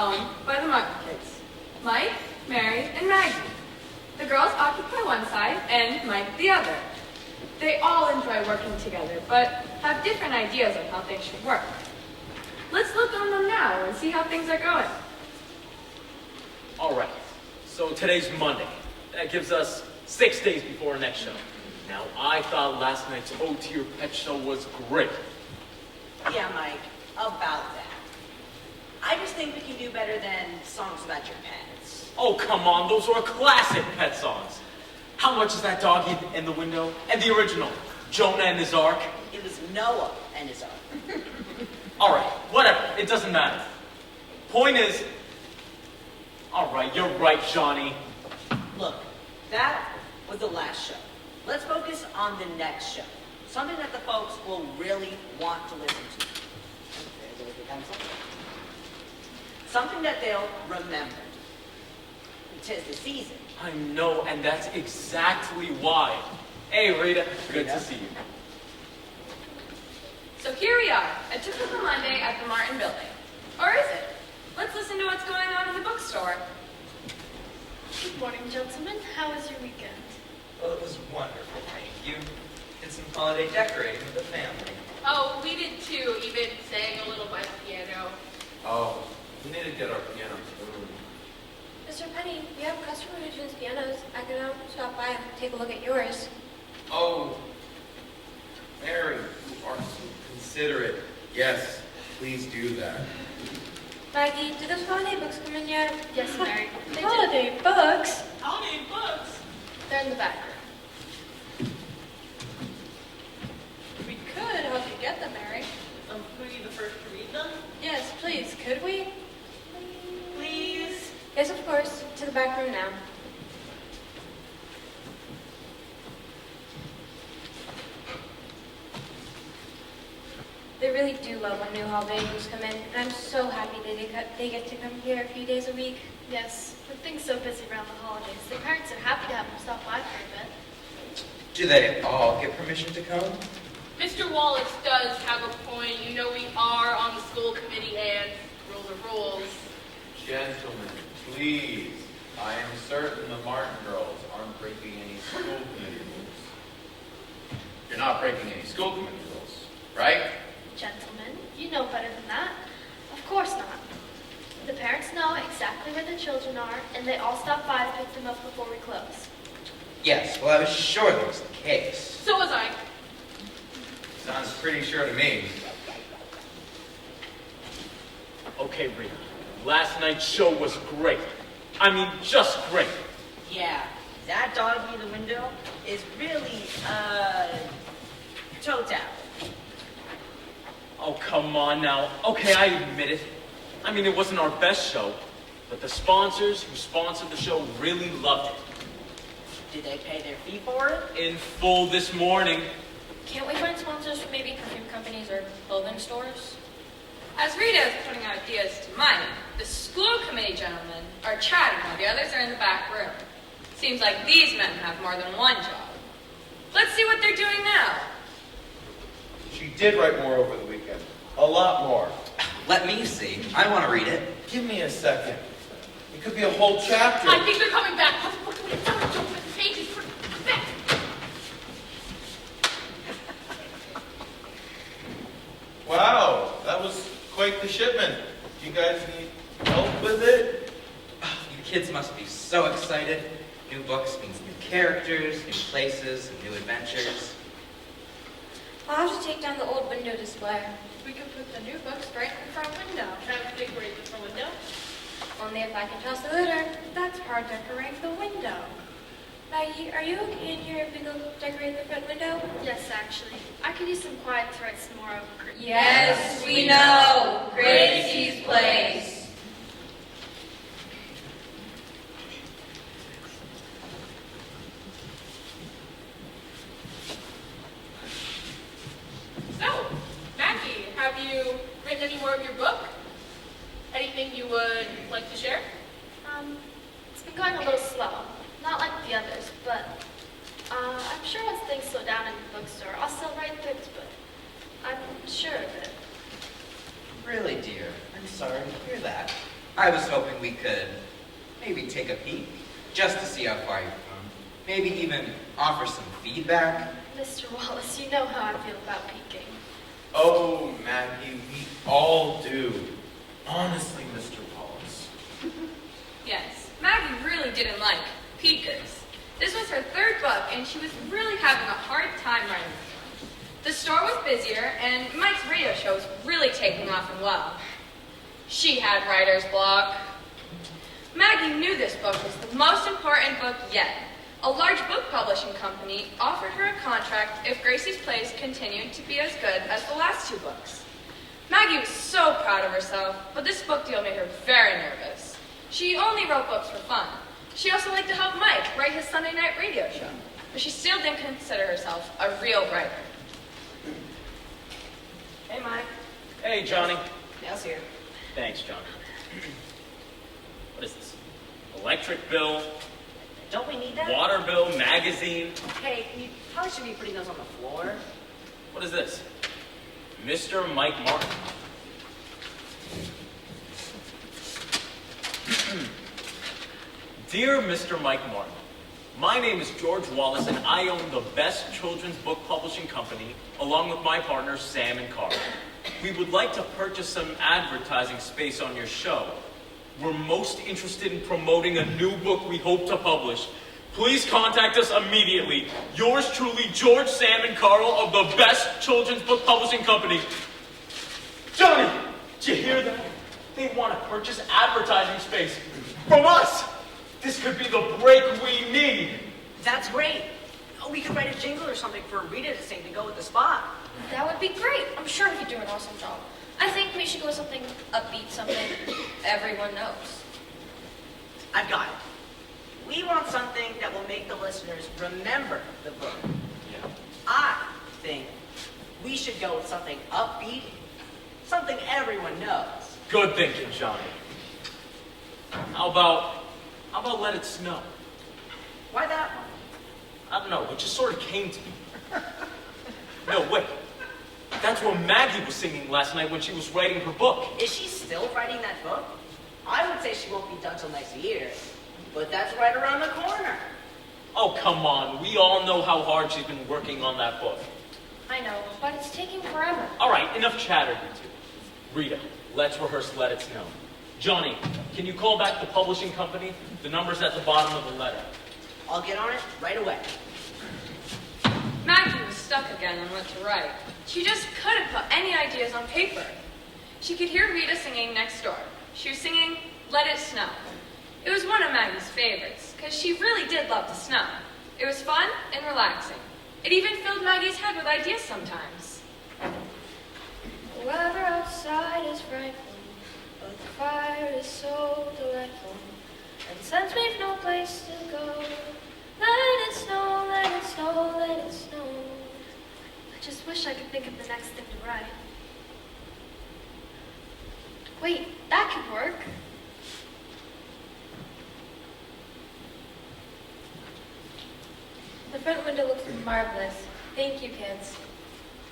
owned by the Martin kids, Mike, Mary, and Maggie. The girls occupy one side and Mike the other. They all enjoy working together, but have different ideas on how things should work. Let's look on them now and see how things are going. All right, so today's Monday. That gives us 6 days before our next show. Now, I thought last night's OT or Pet show was great. Yeah, Mike, about that. I just think we can do better than songs about your pets. Oh, come on, those are classic pet songs. How much is that doggy in the window? And the original, Jonah and his Ark? It was Noah and his ark. All right, whatever, it doesn't matter. Point is, all right, you're right, Johnny. Look, that was the last show. Let's focus on the next show. Something that the folks will really want to listen to. There's a little pencil. Something that they'll remember. 'Tis the season. I know, and that's exactly why. Hey, Rita, good to see you. So here we are, a typical Monday at the Martin building. Or is it? Let's listen to what's going on in the bookstore. Good morning, gentlemen. How was your weekend? Well, it was wonderful, thank you. Did some holiday decorating with the family. Oh, we did too, even sang a little by the piano. Oh, we need to get our piano tuned. Mr. Penny, we have a customer who tunes pianos. I can stop by and take a look at yours. Oh, Mary, you are so considerate. Yes, please do that. Maggie, did those holiday books come in yet? Yes, Mary. They did. Holiday books? Holiday books. They're in the back room. We could help you get them, Mary. Could we be the first to read them? Yes, please. Could we? Please. Yes, of course. To the back room now. They really do love when new holiday books come in, and I'm so happy that they get to come here a few days a week. Yes. With things so busy around the holidays, the parents are happy to have them stop by for a bit. Do they all get permission to come? Mr. Wallace does have a point. You know we are on the school committee and rules are rules. Gentlemen, please. I am certain the Martin girls aren't breaking any school committee rules. You're not breaking any school committee rules, right? Gentlemen, you know better than that. Of course not. The parents know exactly where the children are, and they all stop by to pick them up before we close. Yes, well, I was sure that was the case. So was I. Sounds pretty sure to me. Okay, Rita, last night's show was great. I mean, just great. Yeah, that doggy in the window is really, tote out. Oh, come on now. Okay, I admit it. I mean, it wasn't our best show, but the sponsors who sponsored the show really loved it. Did they pay their fee for it? In full this morning. Can't we find sponsors from maybe perfume companies or clothing stores? As Rita is putting ideas to Mike, the school committee gentlemen are chatting while the others are in the back room. Seems like these men have more than one job. Let's see what they're doing now. She did write more over the weekend. A lot more. Let me see. I want to read it. Give me a second. It could be a whole chapter. I think they're coming back. What can we do? Don't open the pages. Quick. Wow, that was quite the shipment. Do you guys need help with it? You kids must be so excited. New books means new characters, new places, and new adventures. I'll have to take down the old window display. We could put the new books right in front window. Trying to decorate the front window. Only if I can toss the litter. That's hard to decorate the window. Maggie, are you okay in here if we go decorate the front window? Yes, actually. I could use some quiet to write some more over. Yes, we know. Gracie's place. So, Maggie, have you written any more of your book? Anything you would like to share? It's been going a little slow. Not like the others, but I'm sure as things slow down in the bookstore, I'll still write books, but I'm sure of it. Really, dear, I'm sorry to hear that. I was hoping we could maybe take a peek, just to see how far you've come. Maybe even offer some feedback. Mr. Wallace, you know how I feel about peeking. Oh, Maggie, we all do. Honestly, Mr. Wallace. Yes, Maggie really didn't like peekers. This was her third book, and she was really having a hard time writing this one. The store was busier, and Mike's radio show was really taking off and well. She had writer's block. Maggie knew this book was the most important book yet. A large book publishing company offered her a contract if Gracie's plays continued to be as good as the last two books. Maggie was so proud of herself, but this book deal made her very nervous. She only wrote books for fun. She also liked to help Mike write his Sunday night radio show, but she still didn't consider herself a real writer. Hey, Mike. Hey, Johnny. Nell's here. Thanks, Johnny. What is this? Electric bill, Don't we need that? water bill, magazine. Hey, you probably should be putting those on the floor. What is this? Mr. Mike Martin. Dear Mr. Mike Martin, my name is George Wallace and I own the best children's book publishing company along with my partners Sam and Carl. We would like to purchase some advertising space on your show. We're most interested in promoting a new book we hope to publish. Please contact us immediately. Yours truly, George, Sam, and Carl of the best children's book publishing company. Johnny, did you hear that? They want to purchase advertising space from us. This could be the break we need. That's great. Oh, we could write a jingle or something for Rita to sing to go with the spot. That would be great. I'm sure he'd do an awesome job. I think we should go with something upbeat, something everyone knows. I've got it. We want something that will make the listeners remember the book. Yeah. I think we should go with something upbeat, something everyone knows. Good thinking, Johnny. How about Let It Snow? Why that one? I don't know, it just sort of came to me. No, wait. That's what Maggie was singing last night when she was writing her book. Is she still writing that book? I would say she won't be done till next year, but that's right around the corner. Oh, come on. We all know how hard she's been working on that book. I know, but it's taking forever. All right, enough chatter, you two. Rita, let's rehearse Let It Snow. Johnny, can you call back the publishing company? The number's at the bottom of the letter. I'll get on it right away. Maggie was stuck again on what to write. She just couldn't put any ideas on paper. She could hear Rita singing next door. She was singing Let It Snow. It was one of Maggie's favorites, because she really did love the snow. It was fun and relaxing. It even filled Maggie's head with ideas sometimes. The weather outside is frightful, but the fire is so delightful. And since we've no place to go, let it snow, let it snow, let it snow. I just wish I could think of the next thing to write. Wait, that could work. The front window looks marvelous. Thank you, kids.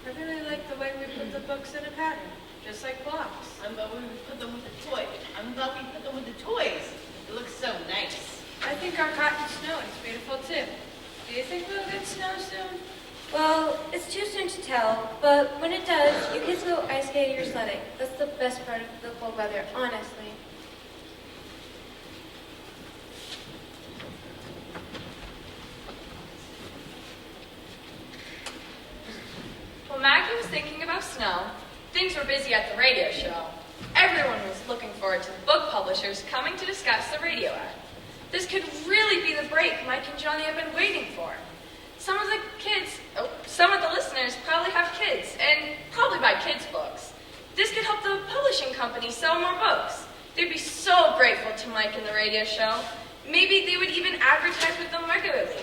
I really like the way we put the books in a pattern, just like blocks. I'm glad we put them with the toys. I'm glad we put them with the toys. It looks so nice. I think our cotton snow is beautiful too. Do you think we'll get snow soon? Well, it's too soon to tell, but when it does, you kids go ice skating or sledding. That's the best part of the cold weather, honestly. While Maggie was thinking about snow, things were busy at the radio show. Everyone was looking forward to the book publishers coming to discuss the radio ad. This could really be the break Mike and Johnny have been waiting for. Some of the listeners probably have kids, and probably buy kids' books. This could help the publishing company sell more books. They'd be so grateful to Mike and the radio show. Maybe they would even advertise with them regularly.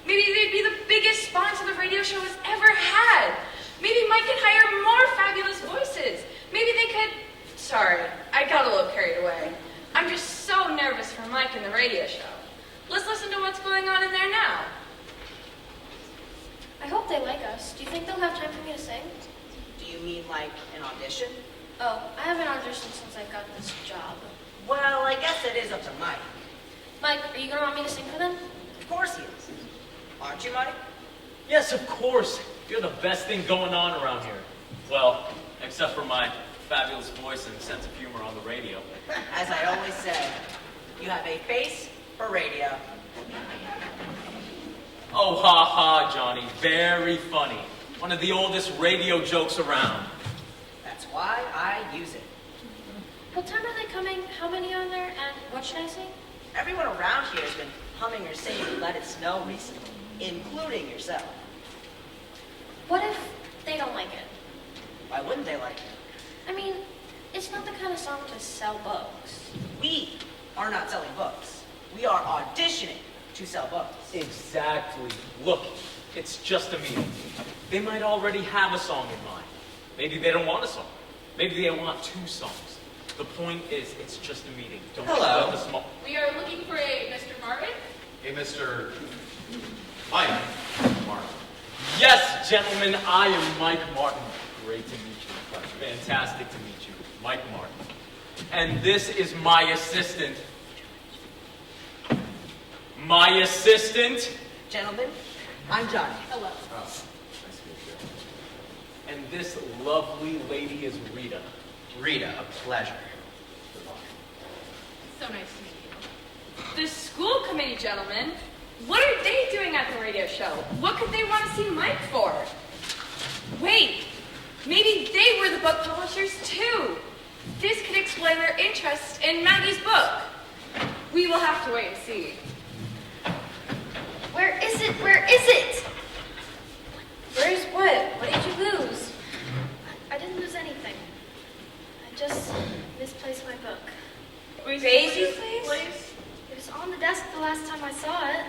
Maybe they'd be the biggest sponsor the radio show has ever had. Maybe Mike could hire more fabulous voices. Maybe they could... Sorry, I got a little carried away. I'm just so nervous for Mike and the radio show. Let's listen to what's going on in there now. I hope they like us. Do you think they'll have time for me to sing? Do you mean like an audition? Oh, I haven't auditioned since I got this job. Well, I guess it is up to Mike. Mike, are you gonna want me to sing for them? Of course he is. Aren't you, Mike? Yes, of course. You're the best thing going on around here. Well, except for my fabulous voice and sense of humor on the radio. As I always say, you have a face for radio. Oh, ha ha, Johnny. Very funny. One of the oldest radio jokes around. That's why I use it. What time are they coming? How many are there? And what should I sing? Everyone around here has been humming or singing Let It Snow recently, including yourself. What if they don't like it? Why wouldn't they like it? I mean, it's not the kind of song to sell books. We are not selling books. We are auditioning to sell books. Exactly. Look, it's just a meeting. They might already have a song in mind. Maybe they don't want a song. Maybe they want 2 songs. The point is, it's just a meeting. Don't Hello. let the small... We are looking for a Mr. Martin. Hey, Mr. Mike Martin. Yes, gentlemen, I am Mike Martin. Great to meet you. Fantastic to meet you. Mike Martin. And this is my assistant. My assistant. Gentlemen, I'm Johnny. Hello. Oh, nice to meet you. And this lovely lady is Rita. Rita, a pleasure. So nice to meet you. The school committee, gentlemen. What are they doing at the radio show? What could they want to see Mike for? Wait, maybe they were the book publishers too. This could explain their interest in Maggie's book. We will have to wait and see. Where is it? Where is it? Where's what? What did you lose? I didn't lose anything. I just misplaced my book. Gracie's place? It was on the desk the last time I saw it.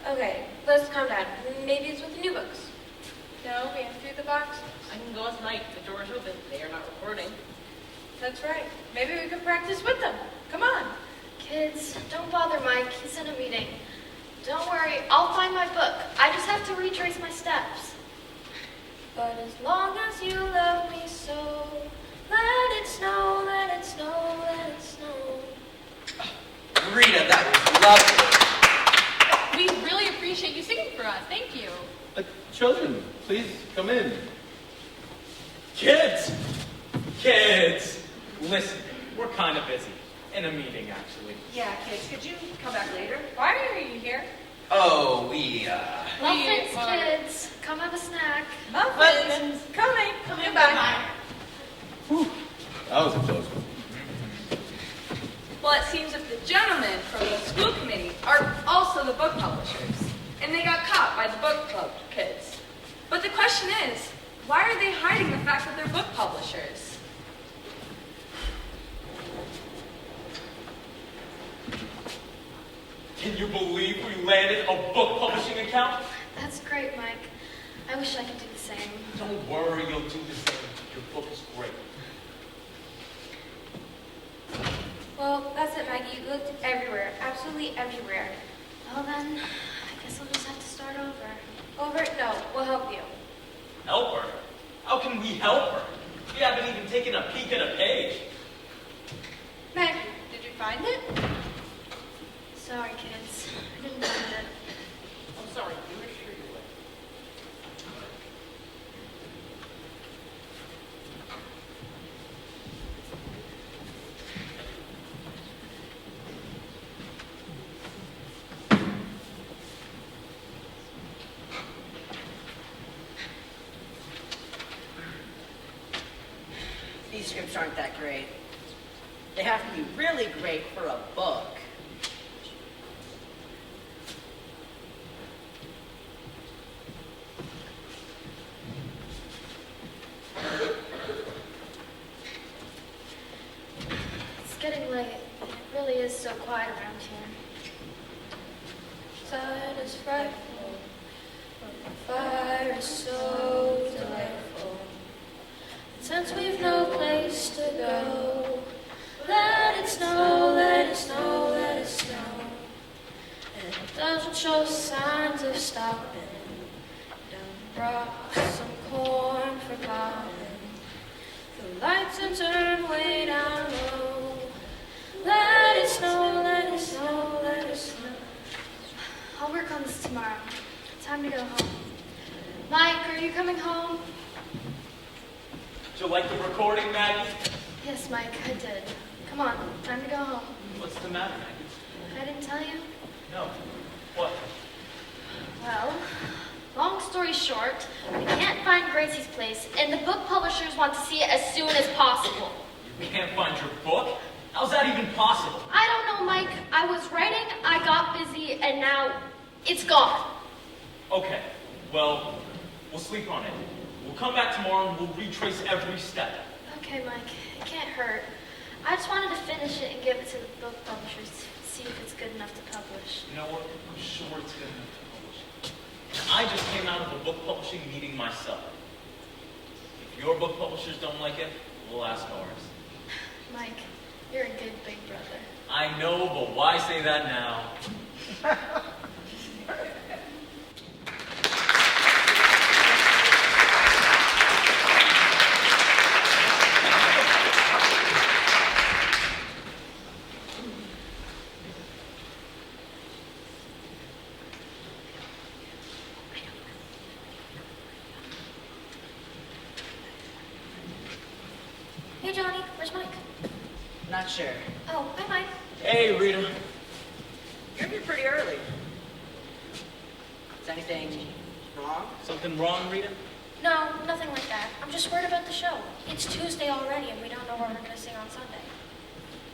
Okay, let's calm down. Maybe it's with the new books. No, we emptied the box. I can go with Mike. The door's open. They are not recording. That's right. Maybe we could practice with them. Come on. Kids, don't bother Mike. He's in a meeting. Don't worry, I'll find my book. I just have to retrace my steps. But as long as you love me so, let it snow, let it snow, let it snow. Rita, that was lovely. We really appreciate you singing for us. Thank you. Children, please come in. Kids! Kids! Listen, we're kind of busy. In a meeting, actually. Yeah, kids, could you come back later? Why are you here? Oh, Muffins, kids. Come have a snack. Muffins. Coming. Goodbye. That was a close one. Well, it seems that the gentlemen from the school committee are also the book publishers, and they got caught by the book club kids. But the question is, why are they hiding the fact that they're book publishers? Can you believe we landed a book publishing account? That's great, Mike. I wish I could do the same. Don't worry, you'll do the same. Your book is great. Well, that's it, Maggie. You looked everywhere. Absolutely everywhere. Well then, I guess I'll just have to start over. Over? No, we'll help you. Help her? How can we help her? We haven't even taken a peek at a page. Maggie, did you find it? Sorry, kids. I didn't find it. I'm sorry, you were sure you would. These scripts aren't that great. They have to be really great for a book. It's getting late. It really is so quiet around here. Sun is frightful, the fire is so delightful. And since we've no place to go, let it snow, let it snow, let it snow. And it doesn't show signs of stopping. Done brought some corn for popping. The lights are turned way down low. Let it snow, let it snow, let it snow. I'll work on this tomorrow. Time to go home. Mike, are you coming home? Did you like the recording, Maggie? Yes, Mike, I did. Come on, time to go home. What's the matter, Maggie? I didn't tell you? No. What? Well, long story short, we can't find Gracie's place, and the book publishers want to see it as soon as possible. You can't find your book? How's that even possible? I don't know, Mike. I was writing, I got busy, and now it's gone. Okay, well, we'll sleep on it. We'll come back tomorrow and we'll retrace every step. Okay, Mike, it can't hurt. I just wanted to finish it and give it to the book publishers to see if it's good enough to publish. You know what? I'm sure it's good enough to publish. And I just came out of a book publishing meeting myself. If your book publishers don't like it, we'll ask ours. Mike, you're a good big brother. I know, but why say that now? Hey, Johnny, where's Mike? Not sure. Oh, hi, Mike. Hey, Rita. You're here pretty early. Is anything wrong? Something wrong, Rita? No, nothing like that. I'm just worried about the show. It's Tuesday already, and we don't know what we're going to sing on Sunday.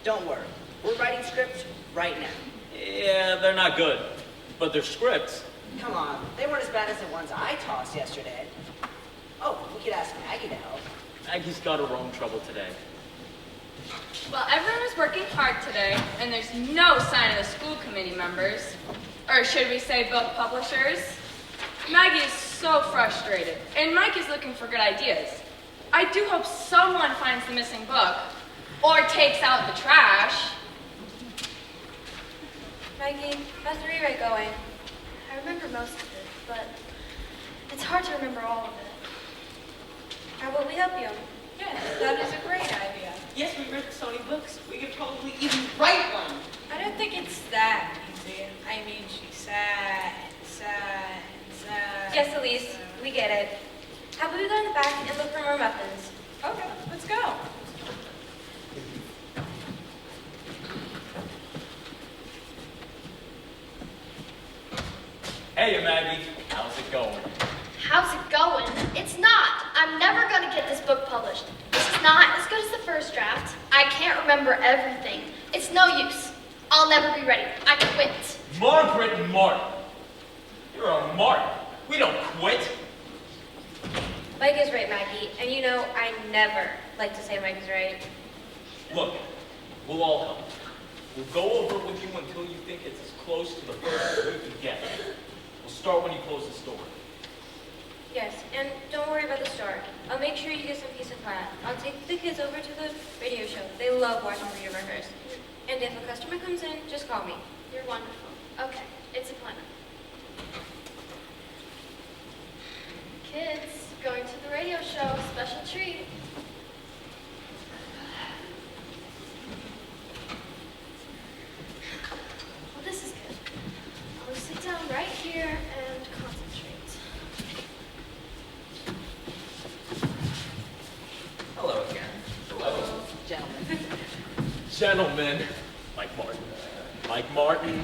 Don't worry. We're writing scripts right now. Yeah, they're not good. But they're scripts. Come on, they weren't as bad as the ones I tossed yesterday. Oh, we could ask Maggie to help. Maggie's got her own trouble today. Well, everyone is working hard today, and there's no sign of the school committee members. Or should we say book publishers? Maggie is so frustrated, and Mike is looking for good ideas. I do hope someone finds the missing book, or takes out the trash. Maggie, how's the rewrite going? I remember most of it, but it's hard to remember all of it. How about we help you? Yes, that is a great idea. Yes, we read so many books. We could probably even write one. I don't think it's that easy. I mean, she sat and sat and sat. Yes, Elise, we get it. How about we go in the back and look for more muffins? Okay, let's go. Hey, Maggie. How's it going? How's it going? It's not. I'm never going to get this book published. This is not as good as the first draft. I can't remember everything. It's no use. I'll never be ready. I quit. Margaret and Martin. You're a Martin. We don't quit. Mike is right, Maggie, and you know I never like to say Mike is right. Look, we'll all help. We'll go over it with you until you think it's as close to the first as we can get. We'll start when you close the store. Yes, and don't worry about the store. I'll make sure you get some peace and quiet. I'll take the kids over to the radio show. They love watching radio rehearse. And if a customer comes in, just call me. You're wonderful. Okay, it's a plan. Kids, going to the radio show. Special treat. Well, this is good. I'll sit down right here and concentrate. Hello again. Hello. Gentlemen. Gentlemen. Mike Martin. Mike Martin.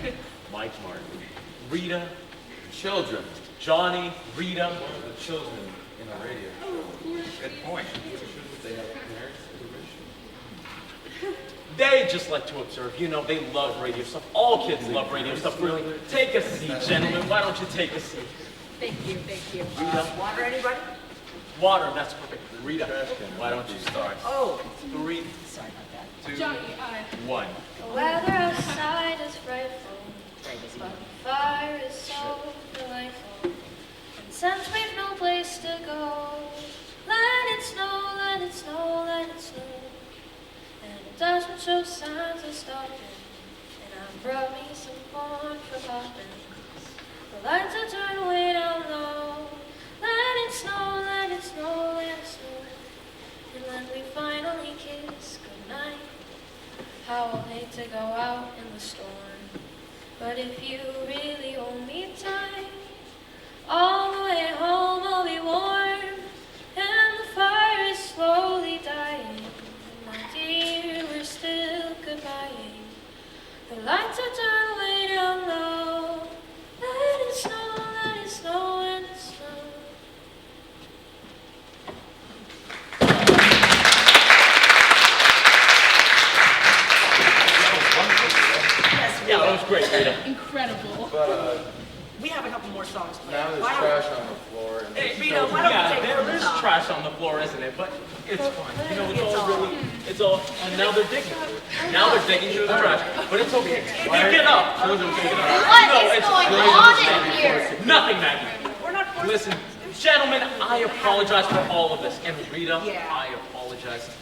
Mike Martin. Rita. Children. Johnny. Rita. One of the children in a radio show. Good point. Shouldn't they have parents' permission? They just like to observe. You know, they love radio stuff. All kids love radio stuff, really. Take a seat, gentlemen. Why don't you take a seat? Thank you, thank you. Rita. Water, anybody? Water, that's perfect. Rita, why don't you start? Oh, 3, sorry about that. 2, Johnny, 1. The weather outside is frightful, Very busy. but the fire is so delightful. And since we've no place to go, let it snow, let it snow, let it snow. And it doesn't show signs of stopping. And I brought me some corn for popping. The lights are turned way down low. Let it snow, let it snow, let it snow. And when we finally kiss goodnight, how I'll hate to storm. But if you really hold me tight, all the way home I'll be warm, and the fire is slowly dying. My dear, we're still goodbying. The lights are turned way down low. Let it snow, and it snow. Yeah, that was great, Rita. Incredible. But, We have a couple more songs planned. now there's Why don't trash on the floor. And Hey, Rita, why don't we yeah, take there one is song? trash on the floor, isn't it? But it's fine. You know, It's all- it's all, and now they're digging through it. Now they're digging through the trash. But it's okay. Pick it up. Children, pick it up. What No, is it's going great. on in here? Nothing, Maggie. We're not forced. Listen, gentlemen, I apologize for all of this. And Rita, Yeah. I apologize to you.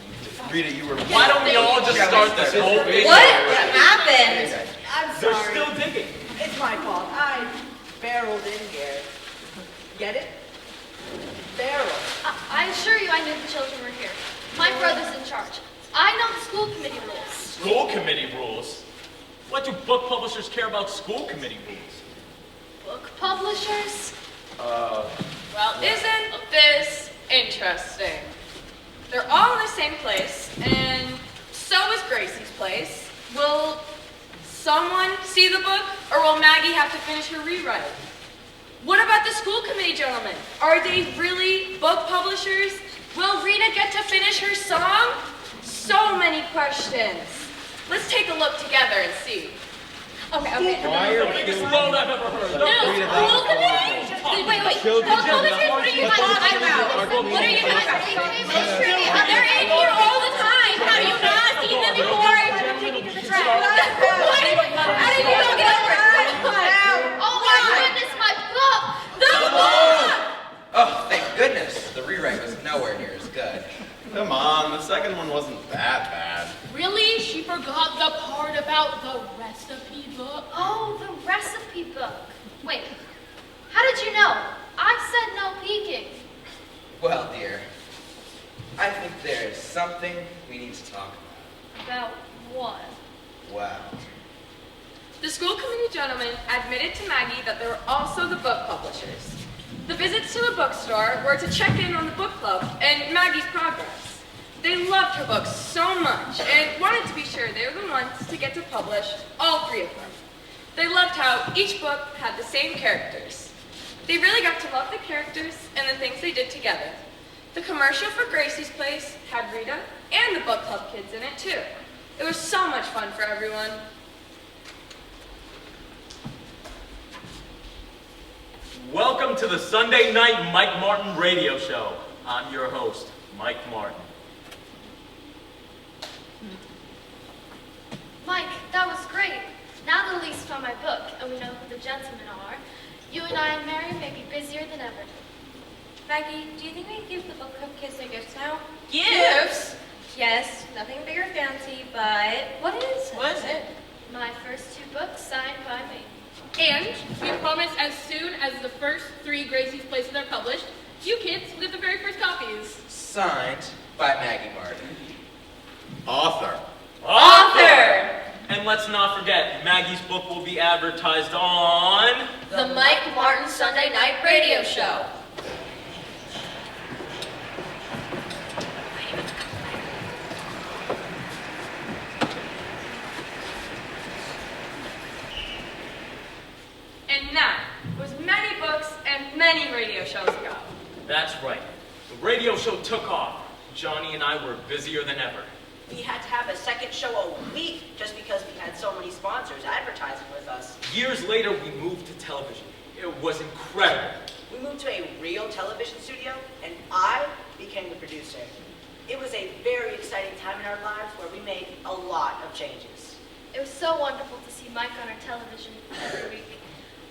Rita, you were. Why don't we all just start this whole thing? What over? happened? I'm They're sorry. still digging. It's my fault. I barreled in here. Get it? Barrel. I assure you I knew the children were here. My brother's in charge. I know the school committee rules. School committee rules? What do book publishers care about school committee rules? Book publishers? Well, isn't this interesting? They're all in the same place, and so is Gracie's place. Will someone see the book, or will Maggie have to finish her rewrite? What about the school committee gentlemen? Are they really book publishers? Will Rita get to finish her song? So many questions. Let's take a look together and see. Okay. Why are Biggest you? load I've ever heard. No, school committee? Wait. Children Book publishers? What are you talking about? What are you talking about? They're in here all the time. Have you not seen them before? How did you not get over it? Oh my goodness, my book! The book! Oh, thank goodness. The rewrite was nowhere near as good. Come on, the second one wasn't that bad. Really? She forgot the part about the recipe book? Oh, the recipe book. Wait, how did you know? I said no peeking. Well, dear, I think there's something we need to talk About what? about. Wow. The school committee gentlemen admitted to Maggie that they were also the book publishers. The visits to the bookstore were to check in on the book club and Maggie's progress. They loved her books so much and wanted to be sure they were the ones to get to publish all three of them. They loved how each book had the same characters. They really got to love the characters and the things they did together. The commercial for Gracie's Place had Rita and the book club kids in it too. It was so much fun for everyone. Welcome to the Sunday Night Mike Martin radio show. I'm your host, Mike Martin. Mike, that was great. Now that Elise found my book and we know who the gentlemen are, you and I and Mary may be busier than ever. Maggie, do you think we can give the book club kids their gifts now? Gifts? Yes, nothing big or fancy, but what is it? What is it? My first two books signed by me. And we promise as soon as the first 3 Gracie's Places are published, you kids will get the very first copies. Signed by Maggie Martin. Author. Author! And let's not forget, Maggie's book will be advertised on... The Mike Martin Sunday Night Radio Show. And that was many books and many radio shows ago. That's right. The radio show took off. Johnny and I were busier than ever. We had to have a second show a week just because we had so many sponsors advertising with us. Years later, we moved to television. It was incredible. We moved to a real television studio, and I became the producer. It was a very exciting time in our lives where we made a lot of changes. It was so wonderful to see Mike on our television every week.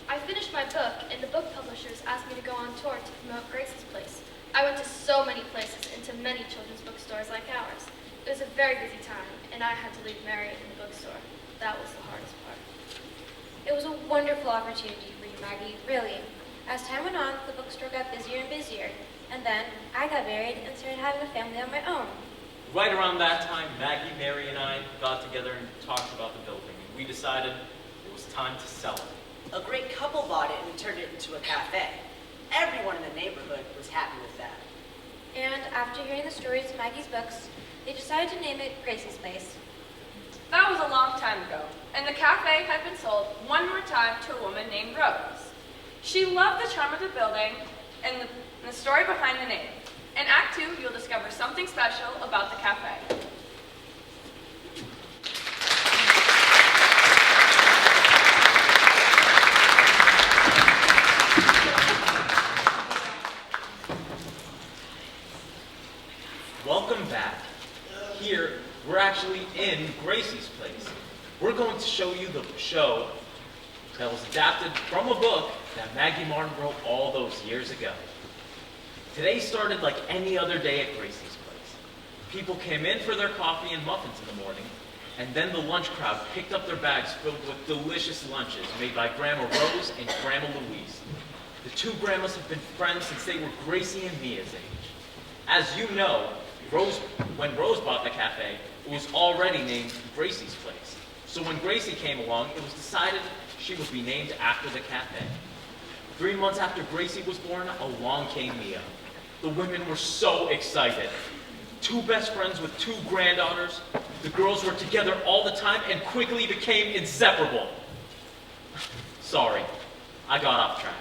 I finished my book, and the book publishers asked me to go on tour to promote Gracie's Place. I went to so many places and to many children's bookstores like ours. It was a very busy time, and I had to leave Mary in the bookstore. That was the hardest part. It was a wonderful opportunity for you, Maggie, really. As time went on, the bookstore got busier and busier. And then I got married and started having a family on my own. Right around that time, Maggie, Mary, and I got together and talked about the building. we decided it was time to sell it. A great couple bought it and turned it into a cafe. Everyone in the neighborhood was happy with that. And after hearing the stories of Maggie's books, they decided to name it Gracie's Place. That was a long time ago, and the cafe had been sold one more time to a woman named Rose. She loved the charm of the building and the story behind the name. In Act 2, you'll discover something special about the cafe. Welcome back. Here, we're actually in Gracie's Place. We're going to show you the show that was adapted from a book that Maggie Martin wrote all those years ago. Today started like any other day at Gracie's Place. People came in for their coffee and muffins in the morning, and then the lunch crowd picked up their bags filled with delicious lunches made by Grandma Rose and Grandma Louise. The two grandmas have been friends since they were Gracie and Mia's age. As you know, when Rose bought the cafe, it was already named Gracie's Place. So when Gracie came along, it was decided she would be named after the cafe. 3 months after Gracie was born, along came Mia. The women were so excited. 2 best friends with 2 granddaughters. The girls were together all the time and quickly became inseparable. Sorry, I got off track.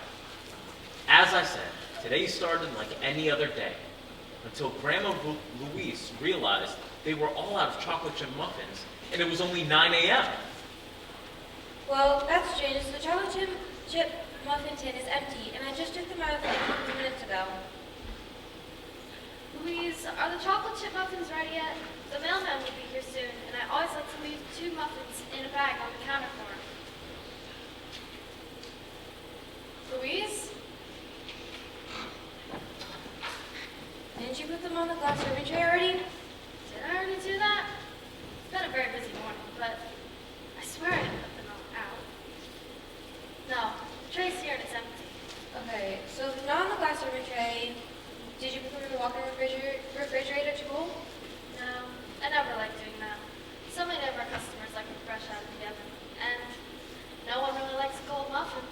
As I said, today started like any other day, until Grandma Louise realized they were all out of chocolate chip muffins, and it was only 9 a.m. Well, that's strange. The chocolate chip muffin tin is empty, and I just took them out of the oven a few minutes ago. Louise, are the chocolate chip muffins ready yet? The mailman will be here soon, and I always like to leave 2 muffins in a bag on the counter for him. Louise? Didn't you put them on the glass serving tray already? Did I already do that? It's been a very busy morning, but I swear I didn't put them all out. No, the tray's here and it's empty. Okay, so if not on the glass serving tray, did you put them in the walk-in refrigerator to cool? No, I never like doing that. So many of our customers like them fresh out of the oven, and no one really likes a cold muffin.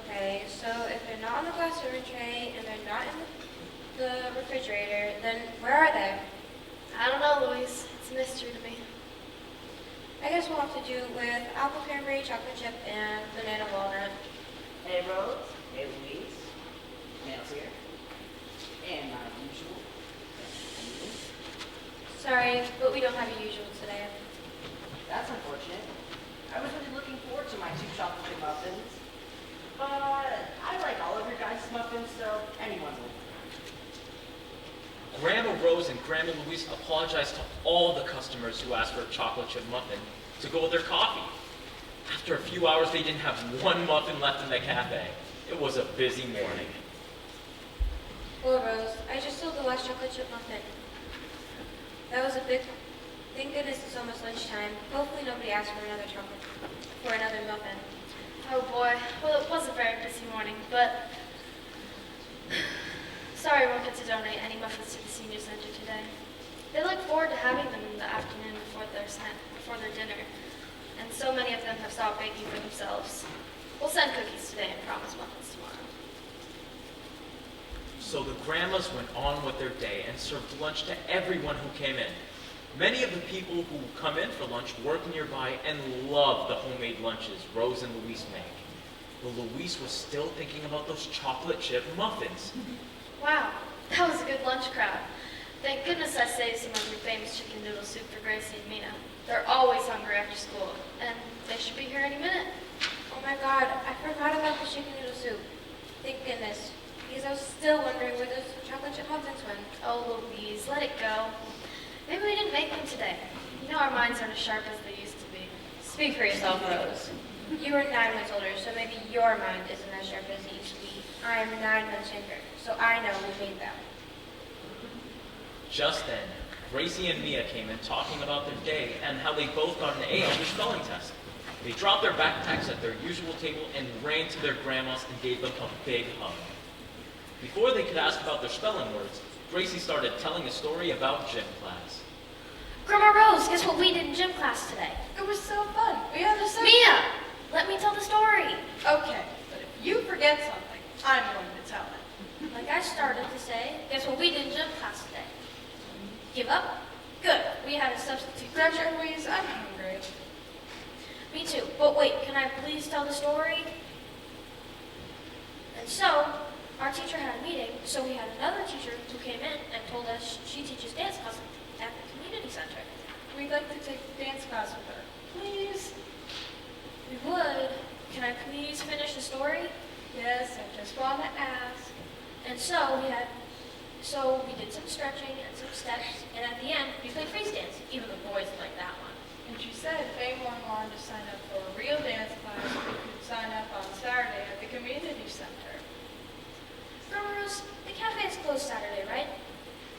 Okay, so if they're not on the glass serving tray and they're not in the refrigerator, then where are they? I don't know, Louise. It's a mystery to me. I guess we'll have to do with apple cranberry, chocolate chip, and banana walnut. Hey, Rose. Hey, Louise. Mail's here. And my usual. Sorry, but we don't have a usual today. That's unfortunate. I was really looking forward to my 2 chocolate chip muffins. But I like all of your guys' muffins, so anyone's will. Grandma Rose and Grandma Louise apologized to all the customers who asked for a chocolate chip muffin to go with their coffee. After a few hours, they didn't have 1 muffin left in the cafe. It was a busy morning. Well, Rose, I just sold the last chocolate chip muffin. That was a big... Thank goodness it's almost lunchtime. Hopefully nobody asked for another muffin. Oh boy, well it was a very busy morning, but sorry I won't get to donate any muffins to the senior center today. They look forward to having them in the afternoon before their dinner, and so many of them have stopped baking for themselves. We'll send cookies today and promise muffins tomorrow. So the grandmas went on with their day and served lunch to everyone who came in. Many of the people who come in for lunch work nearby and love the homemade lunches Rose and Louise make. But Louise was still thinking about those chocolate chip muffins. Wow, that was a good lunch crowd. Thank goodness I saved some of your famous chicken noodle soup for Gracie and Mia. They're always hungry after school, and they should be here any minute. Oh my god, I forgot about the chicken noodle soup. Thank goodness, because I was still wondering where those chocolate chip muffins went. Oh, Louise, let it go. Maybe we didn't make them today. You know our minds aren't as sharp as they used to be. Speak for yourself, Rose. You were 9 months older, so maybe your mind isn't as sharp as it used to be. I'm 9 months younger, so I know who made them. Just then, Gracie and Mia came in talking about their day and how they both got an A on their spelling test. They dropped their backpacks at their usual table and ran to their grandmas and gave them a big hug. Before they could ask about their spelling words, Gracie started telling a story about gym class. Grandma Rose, guess what we did in gym class today? It was so fun. We had a session. Mia, let me tell the story. Okay, but if you forget something, I'm going to tell it. Like I started to say, guess what we did in gym class today? Give up? Good. We had a substitute teacher. Grandma Louise, I'm hungry. Me too. But wait, can I please tell the story? And so, our teacher had a meeting, so we had another teacher who came in and told us she teaches dance class at the community center. We'd like to take dance class with her. Please? We would. Can I please finish the story? Yes, I just want to ask. And so we did some stretching and some steps, and at the end, we played freeze dance. Even the boys liked that one. And she said if anyone wanted to sign up for a real dance class, they could sign up on Saturday at the community center. Grandma Rose, the cafe is closed Saturday, right?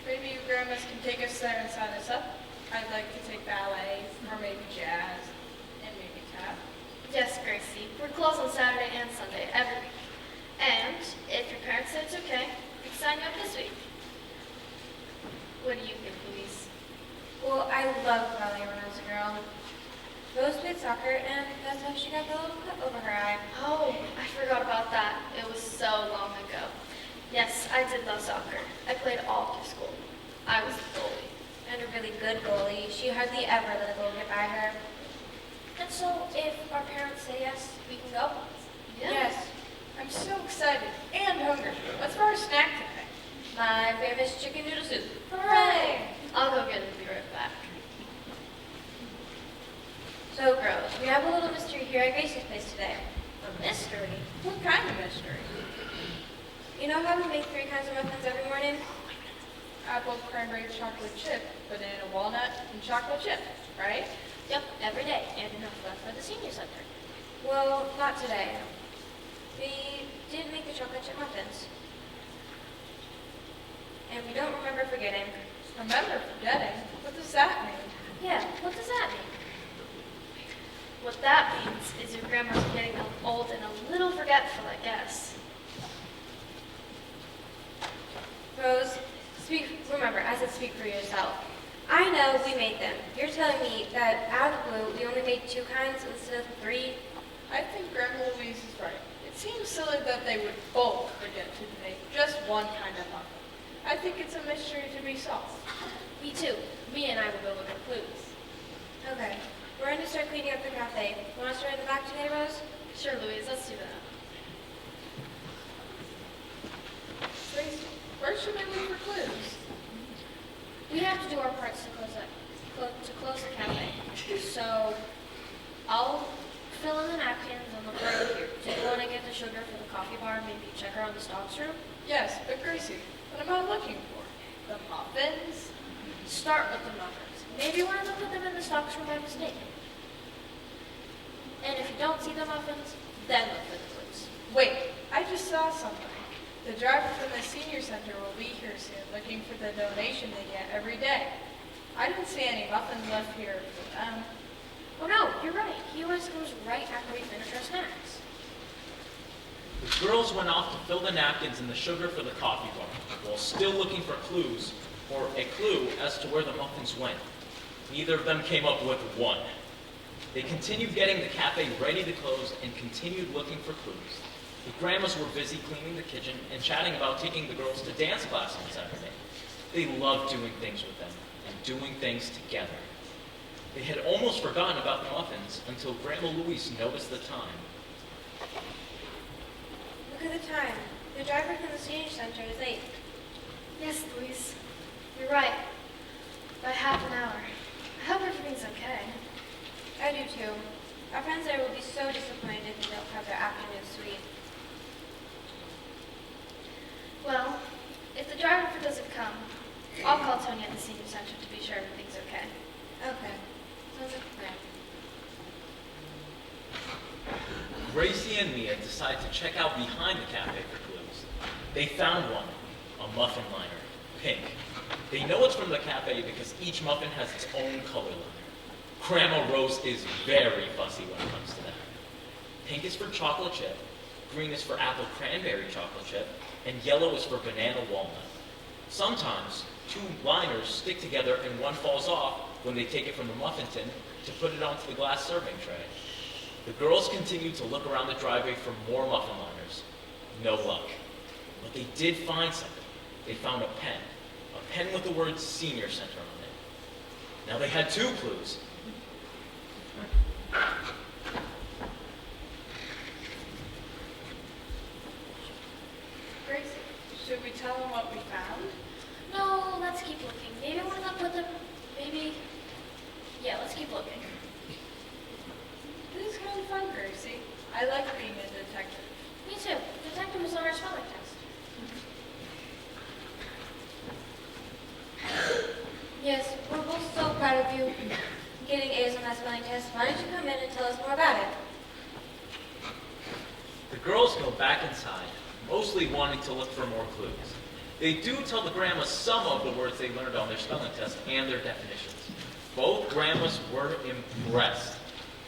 Maybe you grandmas can take us there and sign us up. I'd like to take ballet, or maybe jazz, and maybe tap. Yes, Gracie. We're closed on Saturday and Sunday every week. And if your parents say it's okay, we can sign you up this week. What do you think, Louise? Well, I loved ballet when I was a girl. Rose played soccer, and that's how she got the little cut over her eye. Oh, I forgot about that. It was so long ago. Yes, I did love soccer. I played all through school. I was the goalie. And a really good goalie. She hardly ever let a goal get by her. And so, if our parents say yes, we can go? Yes. I'm so excited and hungry. What's for our snack today? My favorite is chicken noodle soup. Hooray! I'll go get it and be right back. So, girls, we have a little mystery here at Gracie's place today. A mystery? What kind of mystery? You know how we make 3 kinds of muffins every morning? Apple, cranberry, chocolate chip, banana, walnut, and chocolate chip, right? Yep, every day, and enough left for the senior center. Well, not today. We did make the chocolate chip muffins. And we don't remember forgetting. Remember forgetting? What does that mean? Yeah, what does that mean? What that means is your grandma's getting old and a little forgetful, I guess. Rose, remember, I said speak for yourself. I know we made them. You're telling me that out of the blue, we only made 2 kinds instead of 3? I think Grandma Louise is right. It seems silly that they would both forget to make just one kind of muffin. I think it's a mystery to be solved. Me too. Me and I will go look at clues. Okay, we're going to start cleaning up the cafe. Want to start in the back today, Rose? Sure, Louise, let's do that. Gracie, where should I look for clues? We have to do our parts to close the cafe. So, I'll fill in the napkins and look right here. Do you want to get the sugar for the coffee bar and maybe check around the stocks room? Yes, but Gracie, what am I looking for? The muffins? Start with the muffins. Maybe one of them put them in the stocks room by mistake. And if you don't see the muffins, then look for the clues. Wait, I just saw something. The driver from the senior center will be here soon looking for the donation they get every day. I didn't see any muffins left here for them. Oh no, you're right. He always comes right after we finish our snacks. The girls went off to fill the napkins and the sugar for the coffee bar, while still looking for clues, or a clue as to where the muffins went. Neither of them came up with one. They continued getting the cafe ready to close and continued looking for clues. The grandmas were busy cleaning the kitchen and chatting about taking the girls to dance class on Saturday. They loved doing things with them and doing things together. They had almost forgotten about the muffins until Grandma Louise noticed the time. Look at the time. The driver from the senior center is late. Yes, Louise, you're right. By half an hour. I hope everything's okay. I do too. Our friends there will be so disappointed if they don't have their afternoon sweet. Well, if the driver doesn't come, I'll call Tony at the senior center to be sure everything's okay. Okay. Sounds like a plan. Gracie and Mia decided to check out behind the cafe for clues. They found one, a muffin liner, pink. They know it's from the cafe because each muffin has its own color liner. Grandma Rose is very fussy when it comes to that. Pink is for chocolate chip, green is for apple cranberry chocolate chip, and yellow is for banana walnut. Sometimes 2 liners stick together and one falls off, when they take it from the muffin tin to put it onto the glass serving tray. The girls continued to look around the driveway for more muffin liners. No luck. But they did find something. They found a pen with the word Senior Center on it. Now they had 2 clues. Gracie, should we tell them what we found? No, let's keep looking. Maybe one of them put them. Maybe. Yeah, let's keep looking. This is kind of fun, Gracie. I like being a detective. Me too. Detective was on our spelling test. Yes, we're both so proud of you getting A's on that spelling test. Why don't you come in and tell us more about it? The girls go back inside, mostly wanting to look for more clues. They do tell the grandmas some of the words they learned on their spelling test and their definitions. Both grandmas were impressed.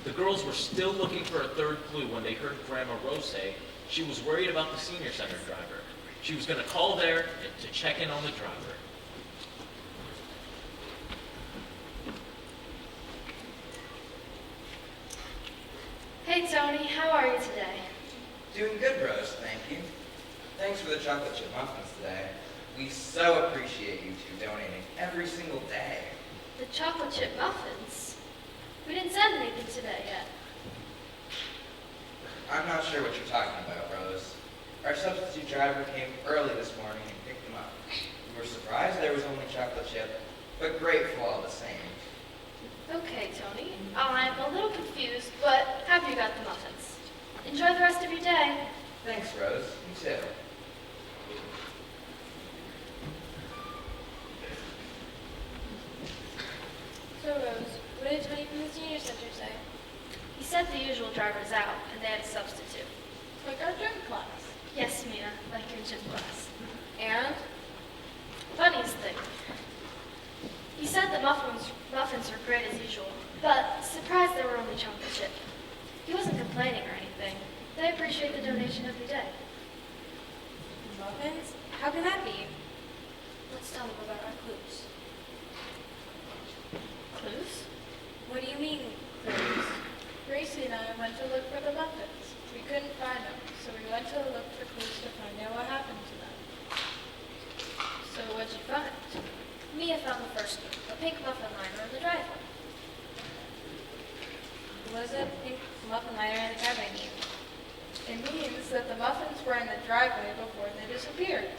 The girls were still looking for a 3rd clue when they heard Grandma Rose say she was worried about the Senior Center driver. She was going to call there to check in on the driver. Hey, Tony, how are you today? Doing good, Rose, thank you. Thanks for the chocolate chip muffins today. We so appreciate you two donating every single day. The chocolate chip muffins? We didn't send anything today yet. I'm not sure what you're talking about, Rose. Our substitute driver came early this morning and picked them up. We were surprised there was only chocolate chip, but grateful all the same. Okay, Tony. I'm a little confused, but have you got the muffins? Enjoy the rest of your day. Thanks, Rose. You too. So, Rose, what did Tony from the Senior Center say? He said the usual driver's out, and they had a substitute. Like our gym class. Yes, Mia, like your gym class. And? Funniest thing. He said the muffins were great as usual, but surprised they were only chocolate chip. He wasn't complaining or anything. They appreciate the donation every day. Muffins? How can that be? Let's tell them about our clues. Clues? What do you mean, Clues. Gracie and I went to look for the muffins. We couldn't find them, so we went to look for clues to find out what happened to them. So what'd you find? Mia found the first clue, a pink muffin liner in the driveway. What does a pink muffin liner in the driveway mean? It means that the muffins were in the driveway before they disappeared.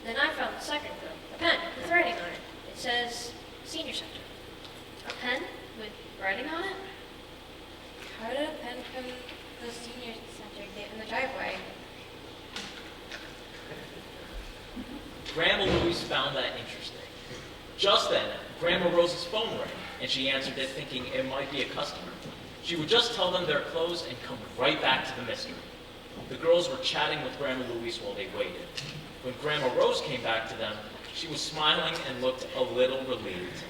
Then I found the second clue, a pen with writing on it. It says Senior Center. A pen with writing on it? How did a pen from the Senior Center get in the driveway? Grandma Louise found that interesting. Just then, Grandma Rose's phone rang, and she answered it thinking it might be a customer. She would just tell them they're closed and come right back to the mystery. The girls were chatting with Grandma Louise while they waited. When Grandma Rose came back to them, she was smiling and looked a little relieved.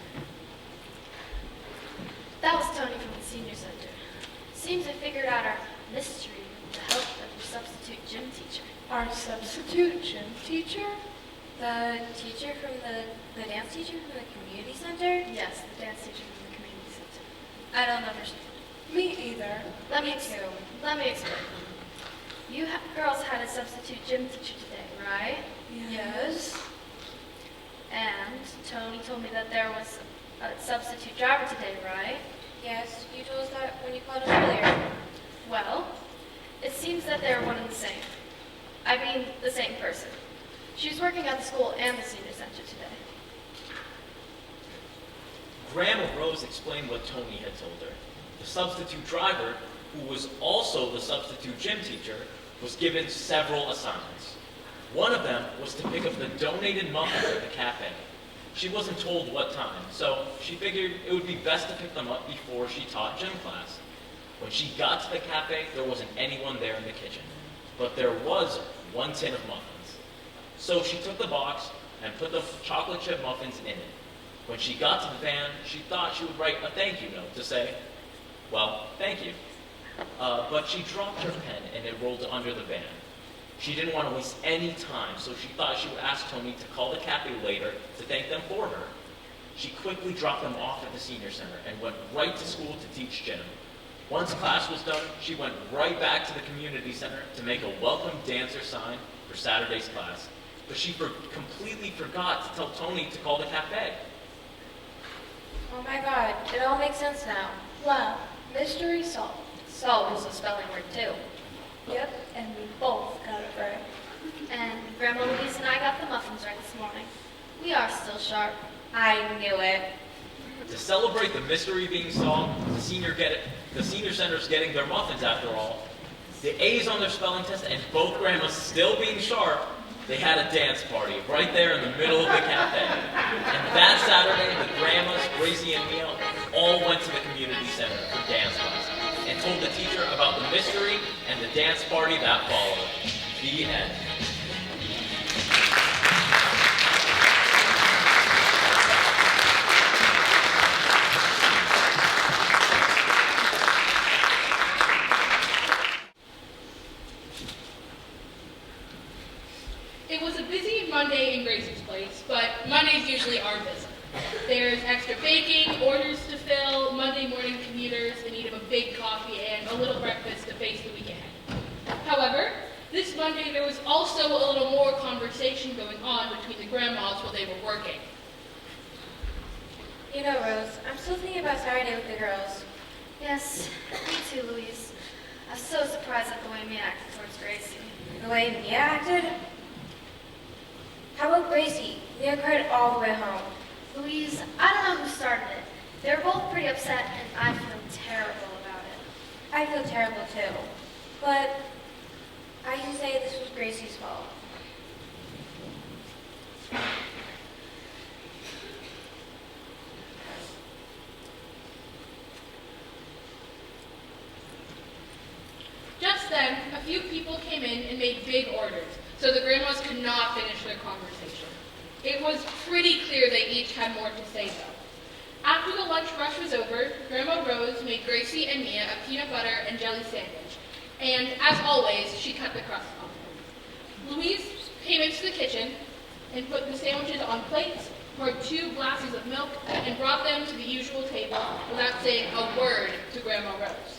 That was Tony from the Senior Center. Seems I figured out our mystery with the help of your substitute gym teacher. Our substitute gym teacher? The teacher from the dance teacher from the community center? Yes, the dance teacher from the community center. I don't understand. Me either. Let Me me too. Let me explain. You girls had a substitute gym teacher today, right? Yes. And Tony told me that there was a substitute driver today, right? Yes, you told us that when you called us earlier. Well, it seems that they're one and the same. I mean, the same person. She was working at the school and the senior center today. Grandma Rose explained what Tony had told her. The substitute driver, who was also the substitute gym teacher, was given several assignments. One of them was to pick up the donated muffins at the cafe. She wasn't told what time, so she figured it would be best to pick them up before she taught gym class. When she got to the cafe, there wasn't anyone there in the kitchen, but there was one tin of muffins. So she took the box and put the chocolate chip muffins in it. When she got to the van, she thought she would write a thank you note to say, well, thank you. But she dropped her pen and it rolled under the van. She didn't want to waste any time, so she thought she would ask Tony to call the cafe later to thank them for her. she quickly dropped them off at the senior center and went right to school to teach gym. Once class was done, she went right back to the community center to make a welcome dancer sign for Saturday's class, but she completely forgot to tell Tony to call the cafe. Oh my god, it all makes sense now. Well, mystery solved. Solved was a spelling word too. Yep, and we both got it right. And Grandma Louise and I got the muffins right this morning. We are still sharp. I knew it. To celebrate the mystery being solved, the senior center's getting their muffins after all. The A's on their spelling test and both grandmas still being sharp, they had a dance party right there in the middle of the cafe. And that Saturday, the grandmas, Gracie and Mia, all went to the community center for dance class and told the teacher about the mystery and the dance party that followed. The end. It was a busy Monday in Gracie's place, but Mondays usually are busy. There's extra baking, orders to fill, Monday morning commuters in need of a big coffee, and a little breakfast to face the week ahead. However, this Monday there was also a little more conversation going on between the grandmas while they were working. You know, Rose, I'm still thinking about Saturday with the girls. Yes, me too, Louise. I was so surprised at the way Mia acted towards Gracie. The way Mia acted? How about Gracie? Mia cried all the way home. Louise, I don't know who started it. They were both pretty upset, and I feel terrible about it. I feel terrible too. But I can say this was Gracie's fault. Just then, a few people came in and made big orders, so the grandmas could not finish their conversation. It was pretty clear they each had more to say, though. After the lunch rush was over, Grandma Rose made Gracie and Mia a peanut butter and jelly sandwich, and as always, she cut the crust off. Louise came into the kitchen and put the sandwiches on plates, poured 2 glasses of milk, and brought them to the usual table without saying a word to Grandma Rose.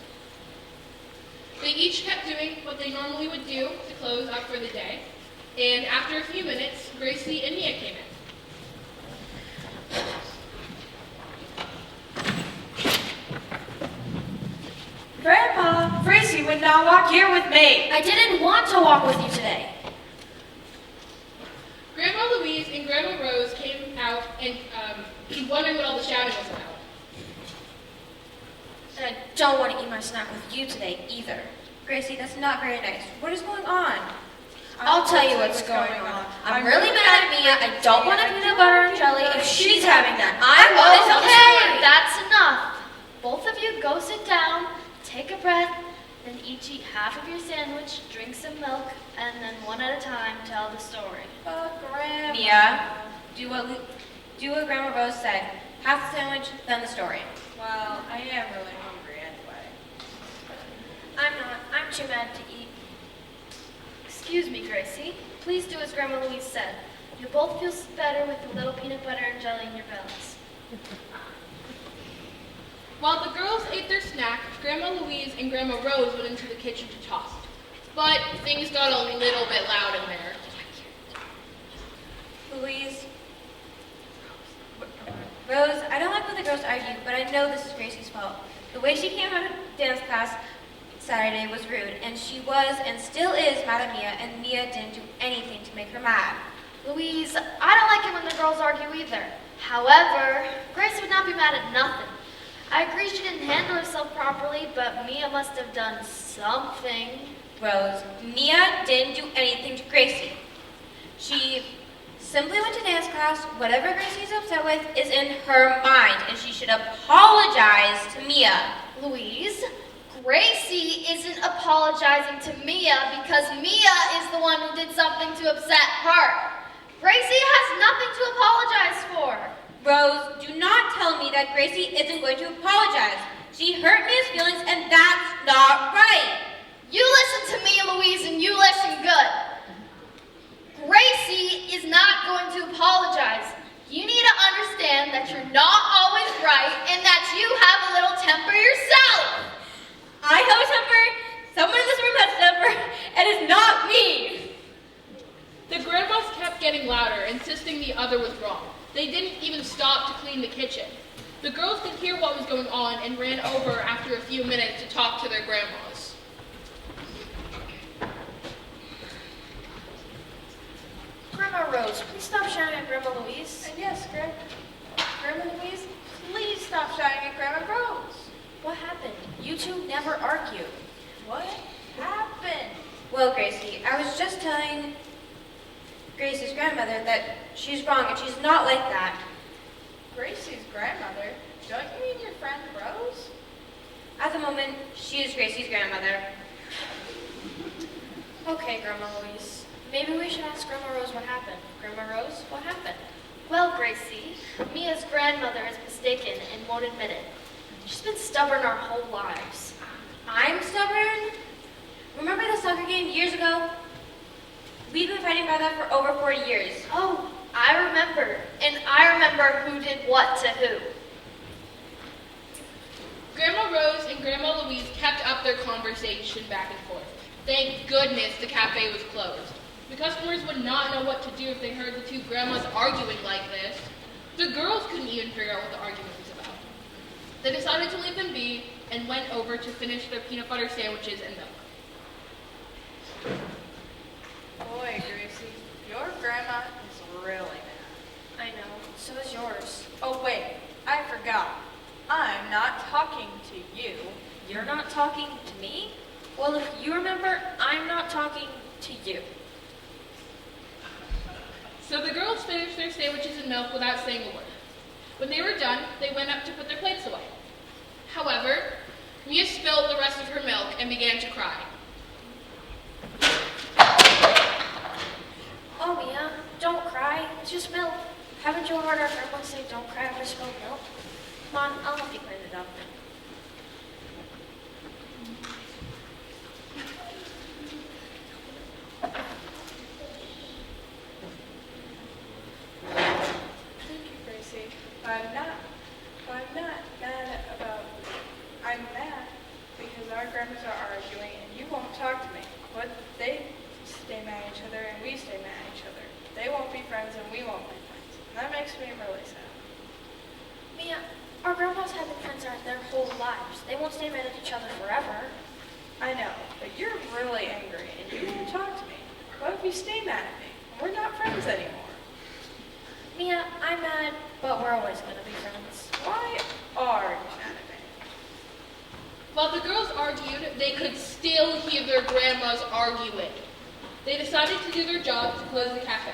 They each kept doing what they normally would do to close out for the day, and after a few minutes, Gracie and Mia came in. Grandpa, Gracie would not walk here with me. I didn't want to walk with you today. Grandma Louise and Grandma Rose came out and wondering what all the shouting was about. And I don't want to eat my snack with you today either. Gracie, that's not very nice. What is going on? I'll tell you what's going on. I'm really mad at Mia. I don't want a peanut butter and jelly if she's having that. I'm going to tell the story. Okay, that's enough. Both of you go sit down, take a breath, then each eat half of your sandwich, drink some milk, and then one at a time tell the story. Grandma. Mia, do what Grandma Rose said. Half the sandwich, then the story. Well, I am really hungry anyway. I'm not. I'm too mad to eat. Excuse me, Gracie. Please do as Grandma Louise said. You'll both feel better with a little peanut butter and jelly in your bellies. While the girls ate their snack, Grandma Louise and Grandma Rose went into the kitchen to talk. But things got a little bit loud in there. Louise. Rose, I don't like when the girls argue, but I know this is Gracie's fault. The way she came out of dance class Saturday was rude, and she was and still is mad at Mia, and Mia didn't do anything to make her mad. Louise, I don't like it when the girls argue either. However, Gracie would not be mad at nothing. I agree she didn't handle herself properly, but Mia must have done something. Rose, Mia didn't do anything to Gracie. She simply went to dance class. Whatever Gracie's upset with is in her mind, and she should apologize to Mia. Louise, Gracie isn't apologizing to Mia because Mia is the one who did something to upset her. Gracie has nothing to apologize for. Rose, do not tell me that Gracie isn't going to apologize. She hurt Mia's feelings, and that's not right. You listen to me, Louise, and you listen good. Gracie is not going to apologize. You need to understand that you're kept getting louder, insisting the other was wrong. They didn't even stop to clean the kitchen. The girls could hear what was going on and ran over after a few minutes to talk to their grandmas. Grandma Rose, please stop shouting at Grandma Louise. And yes, Grandma Louise, please stop shouting at Grandma Rose. What happened? You two never argue. What happened? Well, Gracie, I was just telling Gracie's grandmother that she's wrong and she's not like that. Gracie's grandmother? Don't you mean your friend Rose? At the moment, she is Gracie's grandmother. Okay, Grandma Louise. Maybe we should ask Grandma Rose what happened. Grandma Rose, what happened? Well, Gracie, Mia's grandmother is mistaken and won't admit it. She's been stubborn our whole lives. I'm stubborn. Remember the soccer game years ago? We've been fighting about that for over 40 years. Oh, I remember. And I remember who did what to who. Grandma Rose and Grandma Louise kept up their conversation back and forth. Thank goodness the cafe was closed. The customers would not know what to do if they heard the two grandmas arguing like this. The girls couldn't even figure out what the argument was about. They decided to leave them be and went over to finish their peanut butter sandwiches and milk. Boy, Gracie, your grandma is really mad. I know. So is yours. Oh, wait, I forgot. I'm not talking to you. You're not talking to me? Well, if you remember, I'm not talking to you. So the girls finished their sandwiches and milk without saying a word. When they were done, they went up to put their plates away. However, Mia spilled the rest of her milk and began to cry. Oh, Mia, don't cry. It's just milk. Haven't you heard our grandma say don't cry over spilled milk? Come on, I'll help you clean it up. Thank you, Gracie. I'm not mad about, I'm mad because our grandmas are arguing and you won't talk to me. But they stay mad at each other and we stay mad at each other. They won't be friends and we won't be friends. And that makes me really sad. Mia, our grandmas have been friends their whole lives. They won't stay mad at each other forever. I know, but you're really angry and you won't talk to me. What if you stay mad at me? We're not friends anymore. Mia, I'm mad, but we're always going to be friends. Why are you mad at me? While the girls argued, they could still hear their grandmas arguing. They decided to do their job to close the cafe.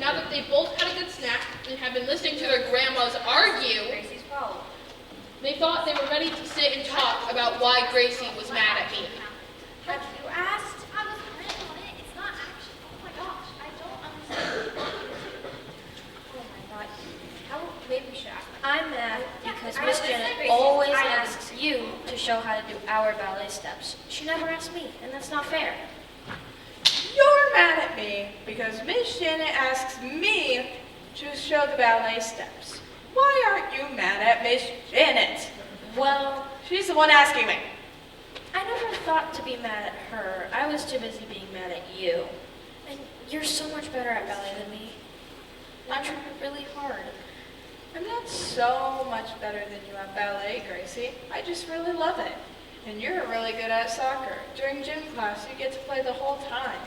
Now that they both had a good snack and had been listening to their grandmas argue, Gracie's fault. they thought they were ready to sit and talk about why Gracie was mad at Mia. Have you asked? I was planning on it. It's not actually. Oh my gosh, I don't understand. Oh my god. How, maybe we should ask. I'm mad because I Miss was Janet Gracie. always I know. asks you to show how to do our ballet steps. She never asks me, and that's not fair. You're mad at me because Miss Janet asks me to show the ballet steps. Why aren't you mad at Miss Janet? Well, She's the one asking me. I never thought to be mad at her. I was too busy being mad at you. And you're so much better at ballet than me. I tried really hard. I'm not so much better than you at ballet, Gracie. I just really love it. And you're really good at soccer. During gym class, you get to play the whole time.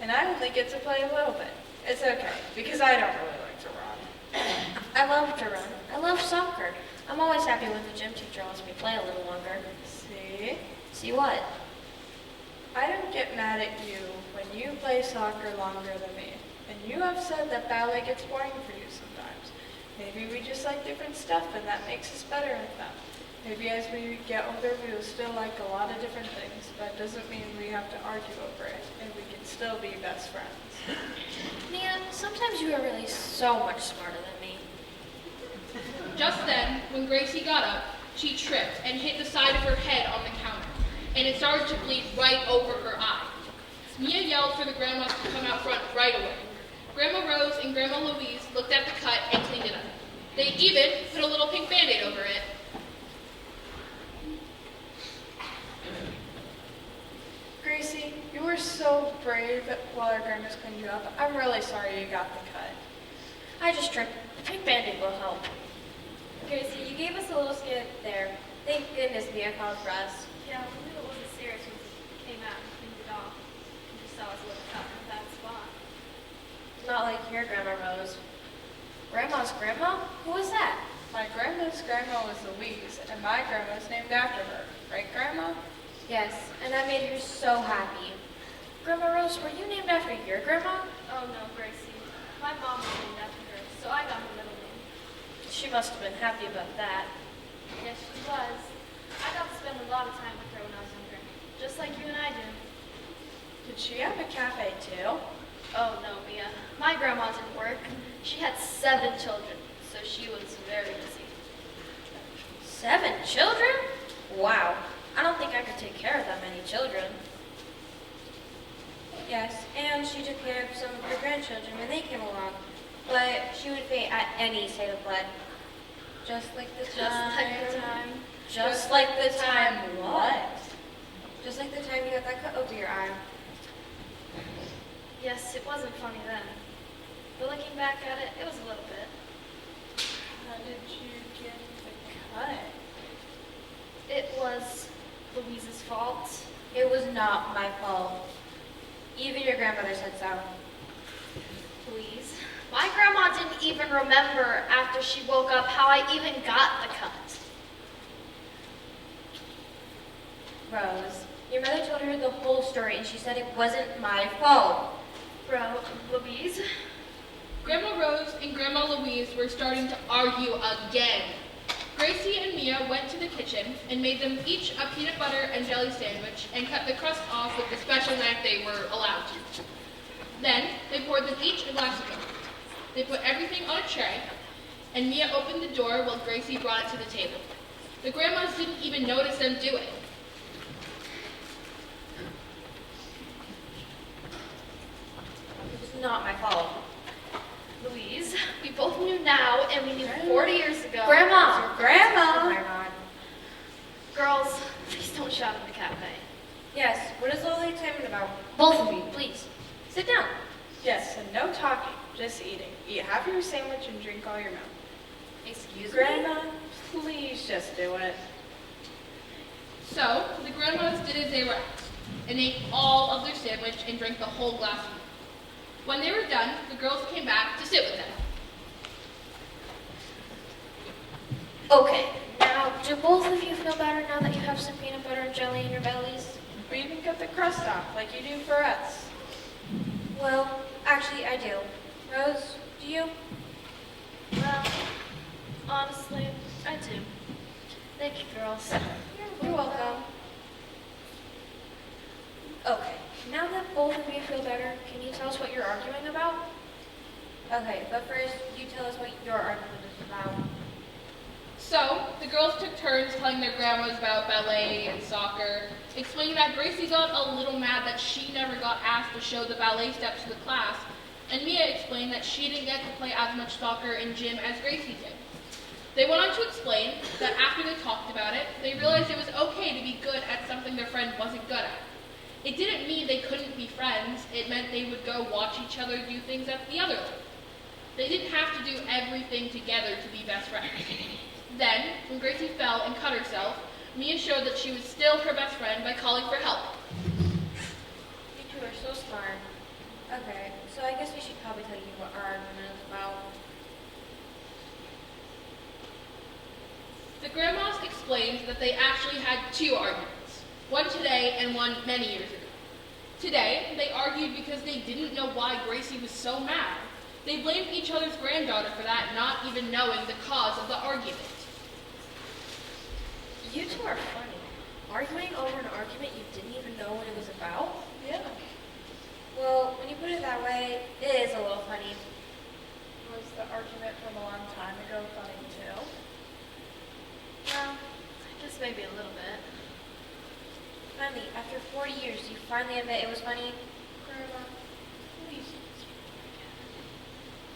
And I only get to play a little bit. It's okay, because I don't really like to run. I love to run. I love soccer. I'm always happy when the gym teacher lets me play a little longer. See? See what? I don't get mad at you when you play soccer longer than me. And you have said that ballet gets boring for you sometimes. Maybe we just like different stuff and that makes us better at them. Maybe as we get older, we will still like a lot of different things, but it doesn't mean we have to argue over it, and we can still be best friends. Mia, sometimes you are really so much smarter than me. Just then, when Gracie got up, she tripped and hit the side of her head on the counter, and it started to bleed right over her eye. Mia yelled for the grandmas to come out front right away. Grandma Rose and Grandma Louise looked at the cut and cleaned it up. They even put a little pink Band-Aid over it. Gracie, you were so brave while our grandmas cleaned you up. I'm really sorry you got the cut. I just tripped. I think Band-Aid will help. Gracie, you gave us a little skit there. Thank goodness Mia called for us. Yeah, we knew it wasn't serious once it came out and cleaned it off. You just saw us look up in that spot. Not like your Grandma Rose. Grandma's grandma? Who was that? My grandma's grandma was Louise, and my grandma's named after her. Right, Grandma? Yes, and that made her so happy. Grandma Rose, were you named after your grandma? Oh no, Gracie. My mom was named after her, so I got her middle name. She must have been happy about that. Yes, she was. I got to spend a lot of time with her when I was younger, just like you and I do. Did she have a cafe too? Oh no, Mia. My grandma didn't work. She had 7 children, so she was very busy. 7 children? Wow. I don't think I could take care of that many children. Yes, and she took care of some of her grandchildren when they came along. But she would faint at any sight of blood. Just like the time. Just like the time. Just like the time what? Just like the time you got that cut over your eye. Yes, it wasn't funny then. But looking back at it, it was a little bit. How did you get the cut? It was Louise's fault. It was not my fault. Even your grandmother said so. Louise. My grandma didn't even remember after she woke up how I even got the cut. Rose, your mother told her the whole story and she said it wasn't my fault. Louise? Grandma Rose and Grandma Louise were starting to argue again. Gracie and Mia went to the kitchen and made them each a peanut butter and jelly sandwich and cut the crust off with the special knife they were allowed to. Then they poured them each a glass of milk. They put everything on a tray, and Mia opened the door while Gracie brought it to the table. The grandmas didn't even notice them do it. It was not my fault. Louise, we both knew now, and we knew 40 years ago. Grandma! Grandma! Oh my God. Girls, please don't shout in the cafe. Yes, what is all the excitement about? Both of you, please. Sit down. Yes, and no talking, just eating. Eat half your sandwich and drink all your milk. Excuse me? Grandma, please just do it. So the grandmas did as they were asked and ate all of their sandwich and drank the whole glass of milk. When they were done, the girls came back to sit with them. Okay, now, do both of you feel better now that you have some peanut butter and jelly in your bellies? We even cut the crust off like you do for us. Well, actually, I do. Rose, do you? Well, honestly, I do. Thank you, girls. You're welcome. Okay, now that both of you feel better, can you tell us what you're arguing about? Okay, but first, you tell us what your argument is about. So the girls took turns telling their grandmas about ballet and soccer, explaining that Gracie got a little mad that she never got asked to show the ballet steps to the class, and Mia explained that she didn't get to play as much soccer in gym as Gracie did. They went on to explain that after they talked about it, they realized it was okay to be good at something their friend wasn't good at. It didn't mean they couldn't be friends, it meant they would go watch each other do things at the other level. They didn't have to do everything together to be best friends. Then, when Gracie fell and cut herself, Mia showed that she was still her best friend by calling for help. You two are so smart. Okay, so I guess we should probably tell you what our argument is about. The grandmas explained that they actually had 2 arguments, one today and one many years ago. Today, they argued because they didn't know why Gracie was so mad. They blamed each other's granddaughter for that, not even knowing the cause of the argument. You two are funny. Arguing over an argument you didn't even know what it was about? Yeah. Well, when you put it that way, it is a little funny. Was the argument from a long time ago funny too? Well, I guess maybe a little bit. Finally, after 40 years, you finally admit it was funny? Grandma, please.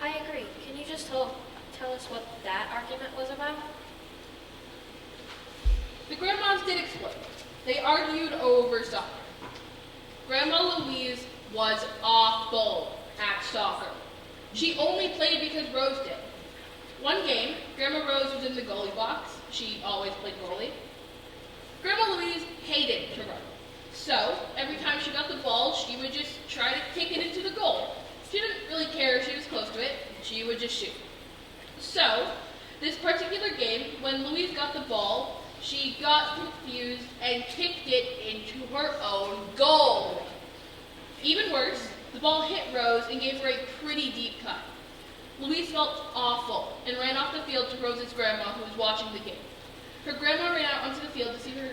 I agree. Can you just tell us what that argument was about? The grandmas did explain. They argued over soccer. Grandma Louise was awful at soccer. She only played because Rose did. One game, Grandma Rose was in the goalie box. She always played goalie. Grandma Louise hated to run. So, every time she got the ball, she would just try to kick it into the goal. She didn't really care if she was close to it. She would just shoot. So, this particular game, when Louise got the ball, she got confused and kicked it into her own goal. Even worse, the ball hit Rose and gave her a pretty deep cut. Louise felt awful and ran off the field to Rose's grandma, who was watching the game. Her grandma ran out onto the field to see her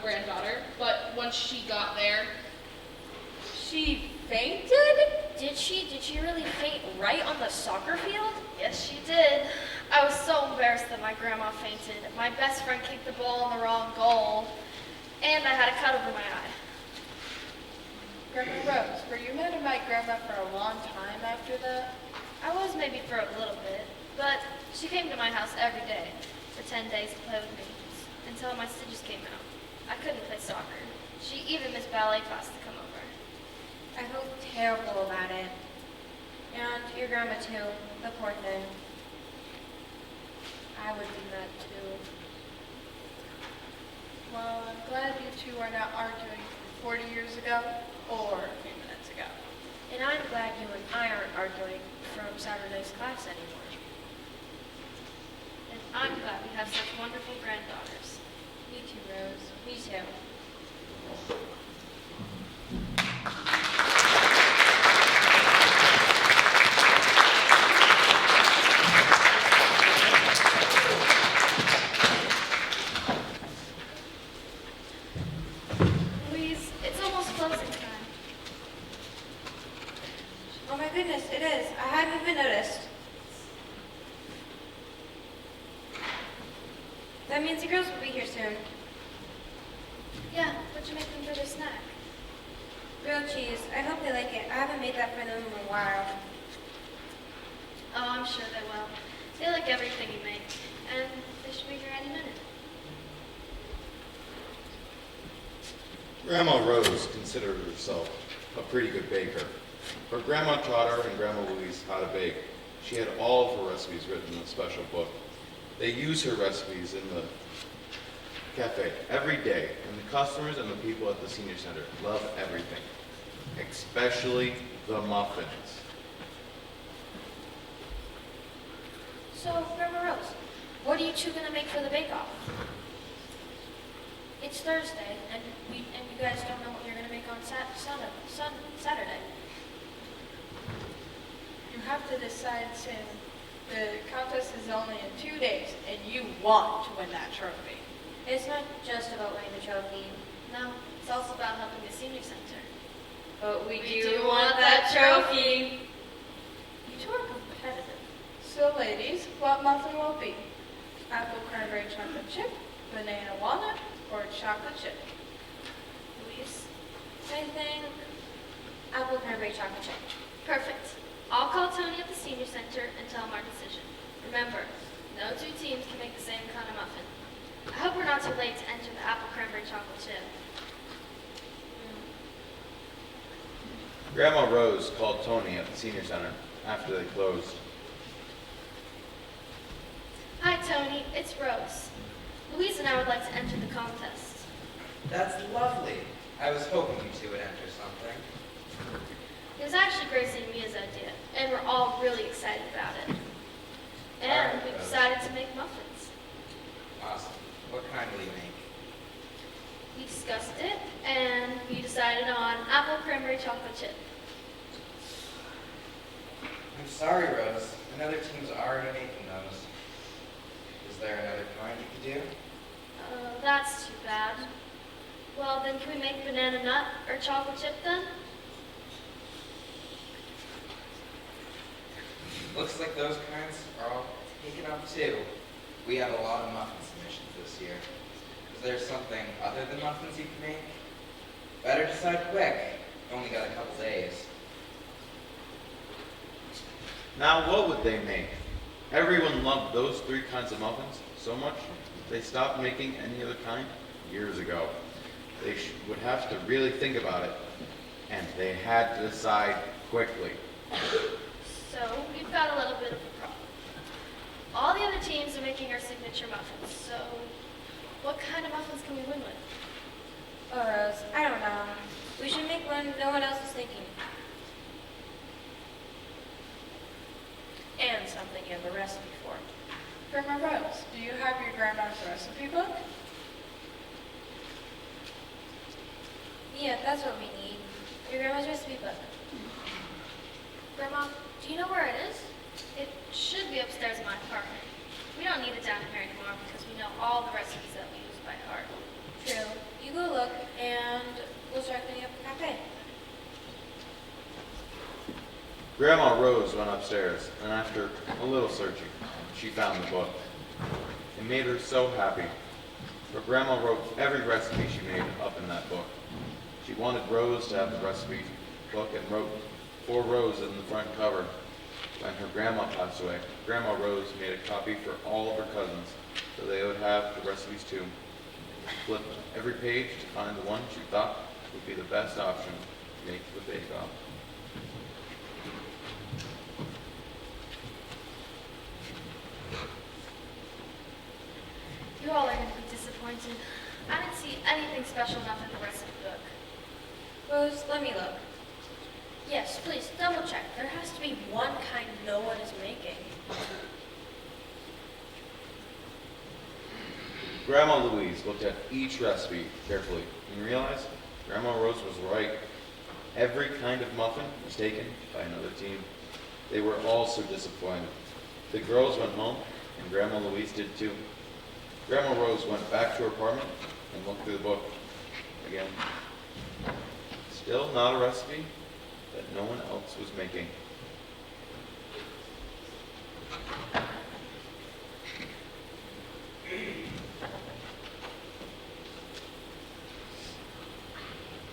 granddaughter, but once she got there, She fainted? Did she really faint right on the soccer field? Yes, she did. I was so embarrassed that my grandma fainted. My best friend kicked the ball in the wrong goal, and I had a cut over my eye. Grandma Rose, were you mad at my grandma for a long time after that? I was maybe for a little bit, but she came to my house every day for 10 days to play with me until my stitches came out. I couldn't play soccer. She even missed ballet class to come over. I felt terrible about it. And your grandma too, the poor thing. I would do that too. Well, I'm glad you two are not arguing from 40 years ago or a few minutes ago. And I'm glad you and I aren't arguing from Saturday's class anymore. And I'm glad we have such wonderful granddaughters. Me too, Rose. Me too. Louise, it's almost closing time. Oh my goodness, it is. I hadn't even noticed. That means the girls will be here soon. Yeah, what'd you make them for their snack? Grilled cheese. I hope they like it. I haven't made that for them in a while. Oh, I'm sure they will. They like everything you make, and they should be here any minute. Grandma Rose considered herself a pretty good baker. Her grandma taught her and Grandma Louise how to bake. She had all of her recipes written in a special book. They use her recipes in the cafe every day, and the customers and the people at the senior center love everything, especially the muffins. So, Grandma Rose, what are you two gonna make for the bake-off? It's Thursday, and you guys don't know what you're gonna make on Saturday. You have to decide soon. The contest is only in 2 days, and you want to win that trophy. It's not just about winning the trophy. No, it's also about helping the senior center. But we do want that trophy. You two are competitive. So, ladies, what muffin will it be? Apple cranberry chocolate chip, banana walnut, or chocolate chip? Louise? I think apple cranberry chocolate chip. Perfect. I'll call Tony at the senior center and tell him our decision. Remember, no two teams can make the same kind of muffin. I hope we're not too late to enter the apple cranberry chocolate chip. Grandma Rose called Tony at the senior center after they closed. Hi, Tony. It's Rose. Louise and I would like to enter the contest. That's lovely. I was hoping you two would enter something. It was actually Gracie and Mia's idea, and we're all really excited about it. And we decided to make muffins. Awesome. What kind will you make? We discussed it, and we decided on apple cranberry chocolate chip. I'm sorry, Rose. Another team's already making those. Is there another kind you could do? That's too bad. Well, then can we make banana nut or chocolate chip then? Looks like those kinds are all taken up too. We have a lot of muffin submissions this year. Is there something other than muffins you can make? Better decide quick. Only got a couple days. Now what would they make? Everyone loved those 3 kinds of muffins so much that they stopped making any other kind years ago. They would have to really think about it. and they had to decide quickly. So we've got a little bit of a problem. All the other teams are making our signature muffins, so what kind of muffins can we win with? Oh, Rose, I don't know. We should make one no one else is thinking. And something you have a recipe for. Grandma Rose, do you have your grandma's recipe book? Yeah, that's what we need. Your grandma's recipe book. Grandma, do you know where it is? It should be upstairs in my apartment. We don't need it down here anymore because we know all the recipes that we use by heart. True. You go look, and we'll start cleaning up the cafe. Grandma Rose went upstairs, and after a little searching, she found the book. It made her so happy, for Grandma wrote every recipe she made up in that book. She wanted Rose to have the recipe book and wrote for Rose in the front cover. When her grandma passed away, Grandma Rose made a copy for all of her cousins, so they would have the recipes too. She flipped every page to find the one she thought would be the best option to make the bake-off. You all are going to be disappointed. I didn't see anything special enough in the recipe book. Rose, let me look. Yes, please, double check. There has to be one kind no one is making. Grandma Louise looked at each recipe carefully and realized Grandma Rose was right. Every kind of muffin was taken by another team. They were all so disappointed. The girls went home, and Grandma Louise did too. Grandma Rose went back to her apartment and looked through the book again. Still not a recipe that no one else was making.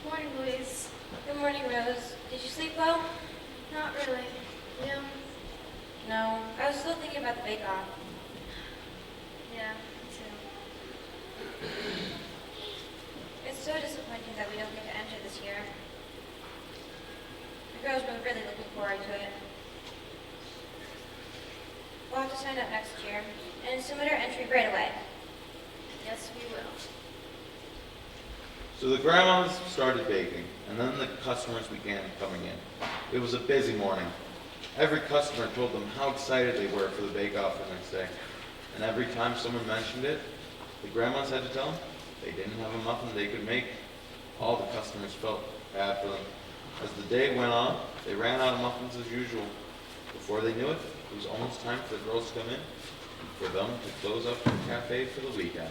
Morning, Louise. Good morning, Rose. Did you sleep well? Not really. Yeah. No. I was still thinking about the bake-off. Yeah, me too. It's so disappointing that we don't get to enter this year. The girls were really looking forward to it. We'll have to sign up next year and submit our entry right away. Yes, we will. So the grandmas started baking, and then the customers began coming in. It was a busy morning. Every customer told them how excited they were for the bake-off the next day. And every time someone mentioned it, the grandmas had to tell them they didn't have a muffin they could make. All the customers felt bad for them. As the day went on, they ran out of muffins as usual. Before they knew it, it was almost time for the girls to come in and for them to close up the cafe for the weekend.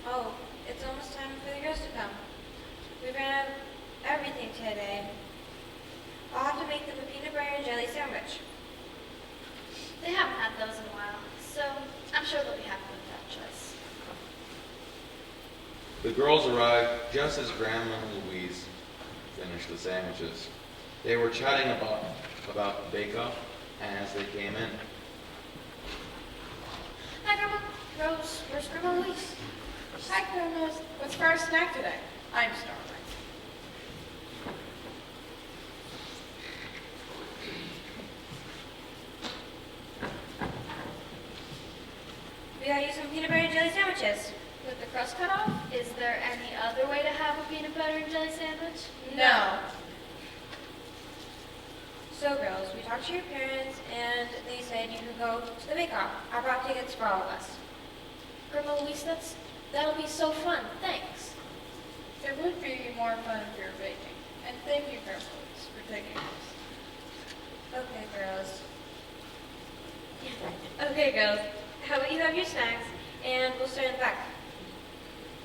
Oh, it's almost time for the girls to come. We ran out of everything today. I'll have to make them a peanut butter and jelly sandwich. They haven't had those in a while, so I'm sure they'll be happy with that choice. The girls arrived just as Grandma Louise finished the sandwiches. They were chatting about the bake-off as they came in. Hi, Grandma. Rose, where's Grandma Louise? Hi, Grandmas. What's for our snack today? I'm starving. We got you some peanut butter and jelly sandwiches. With the crust cut off? Is there any other way to have a peanut butter and jelly sandwich? No. So girls, we talked to your parents and they said you could go to the bake-off. I brought tickets for all of us. Grandma Louise, that'll be so fun. Thanks. It would be more fun if you were baking. And thank you, Grandma Louise, for taking us. Okay, girls. Okay, girls. How about you have your snacks and we'll start in the back.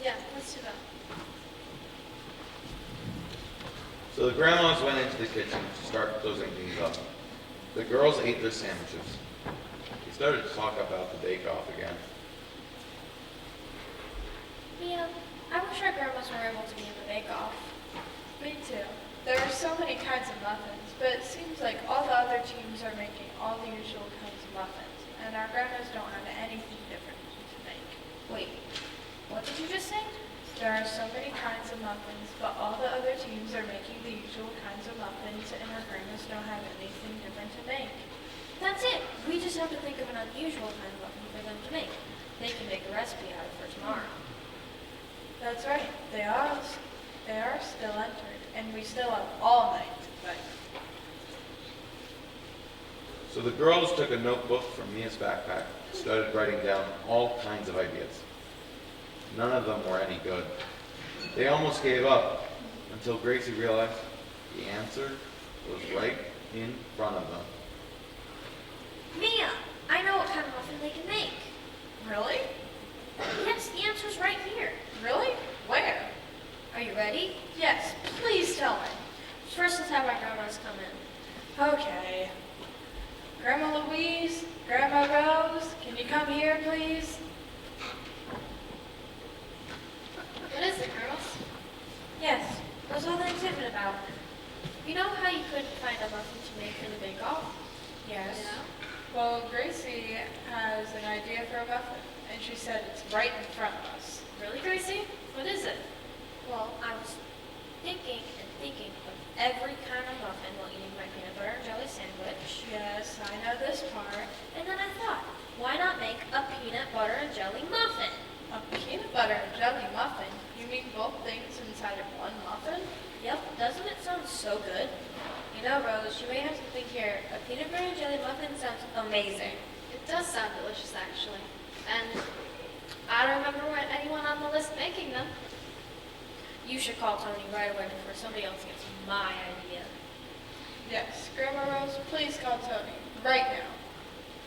Yeah, let's do that. So the grandmas went into the kitchen to start closing things up. The girls ate their sandwiches. They started to talk about the bake-off again. Yeah, I wish our grandmas were able to be in the bake-off. Me too. There are so many kinds of muffins, but it seems like all the other teams are making all the usual kinds of of muffins, and our grandmas don't have anything different to make. Wait, what did you just say? There are so many kinds of muffins, but all the other teams are making the usual kinds of muffins, and our grandmas don't have anything different to make. That's it. We just have to think of an unusual kind of muffin for them to make. They can make a recipe out of it for tomorrow. That's right. They are still entered, and we still have all night to think. So the girls took a notebook from Mia's backpack and started writing down all kinds of ideas. None of them were any good. They almost gave up until Gracie realized the answer was right in front of them. Mia, I know what kind of muffin they can make. Really? Yes, the answer's right here. Really? Where? Are you ready? Yes, please tell me. First, let's have our grandmas come in. Okay. Grandma Louise, Grandma Rose, can you come here, please? What is it, girls? Yes, what's all the excitement about? You know how you couldn't find a muffin to make for the bake-off? Yes. Well, Gracie has an idea for a muffin, and she said it's right in front of us. Really, Gracie? What is it? Well, I was thinking of every kind of muffin while eating my peanut butter and jelly sandwich. Yes, I know this part. And then I thought, why not make a peanut butter and jelly muffin? A peanut butter and jelly muffin? You mean both things inside of one muffin? Yep, doesn't it sound so good? You know, Rose, you may have something here. A peanut butter and jelly muffin sounds amazing. It does sound delicious, actually. And I don't remember anyone on the list making them. You should call Tony right away before somebody else gets my idea. Yes, Grandma Rose, please call Tony right now.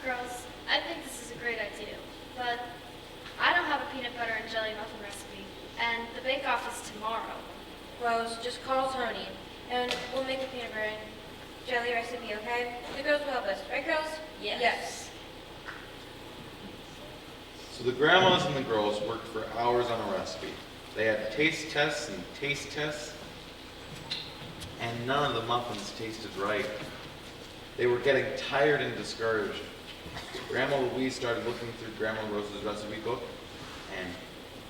Girls, I think this is a great idea, but I don't have a peanut butter and jelly muffin recipe, and the bake-off is tomorrow. Rose, just call Tony, and we'll make the peanut butter and jelly recipe, okay? The girls will help us, right, girls? Yes. So the grandmas and the girls worked for hours on a recipe. They had taste tests and taste tests, and none of the muffins tasted right. They were getting tired and discouraged. Grandma Louise started looking through Grandma Rose's recipe book and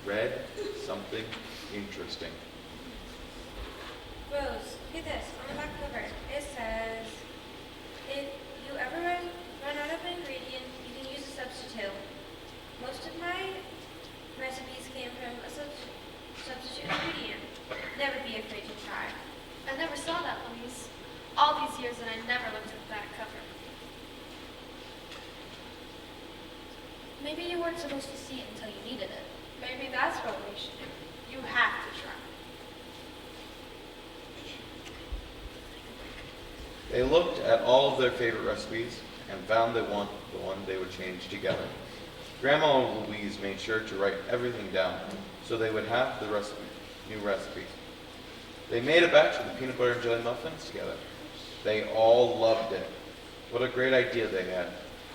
read something interesting. Rose, look at this, on the back cover. It says, if you ever run out of an ingredient, you can use a substitute. Most of my recipes came from a substitute ingredient. Never be afraid to try. I never saw that, Louise. All these years, and I never looked at the back cover. Maybe you weren't supposed to see it until you needed it. Maybe that's what we should do. You have to try. They looked at all of their favorite recipes and found the one they would change together. Grandma Louise made sure to write everything down so they would have the new recipe. They made a batch of the peanut butter and jelly muffins together. They all loved it. What a great idea they had.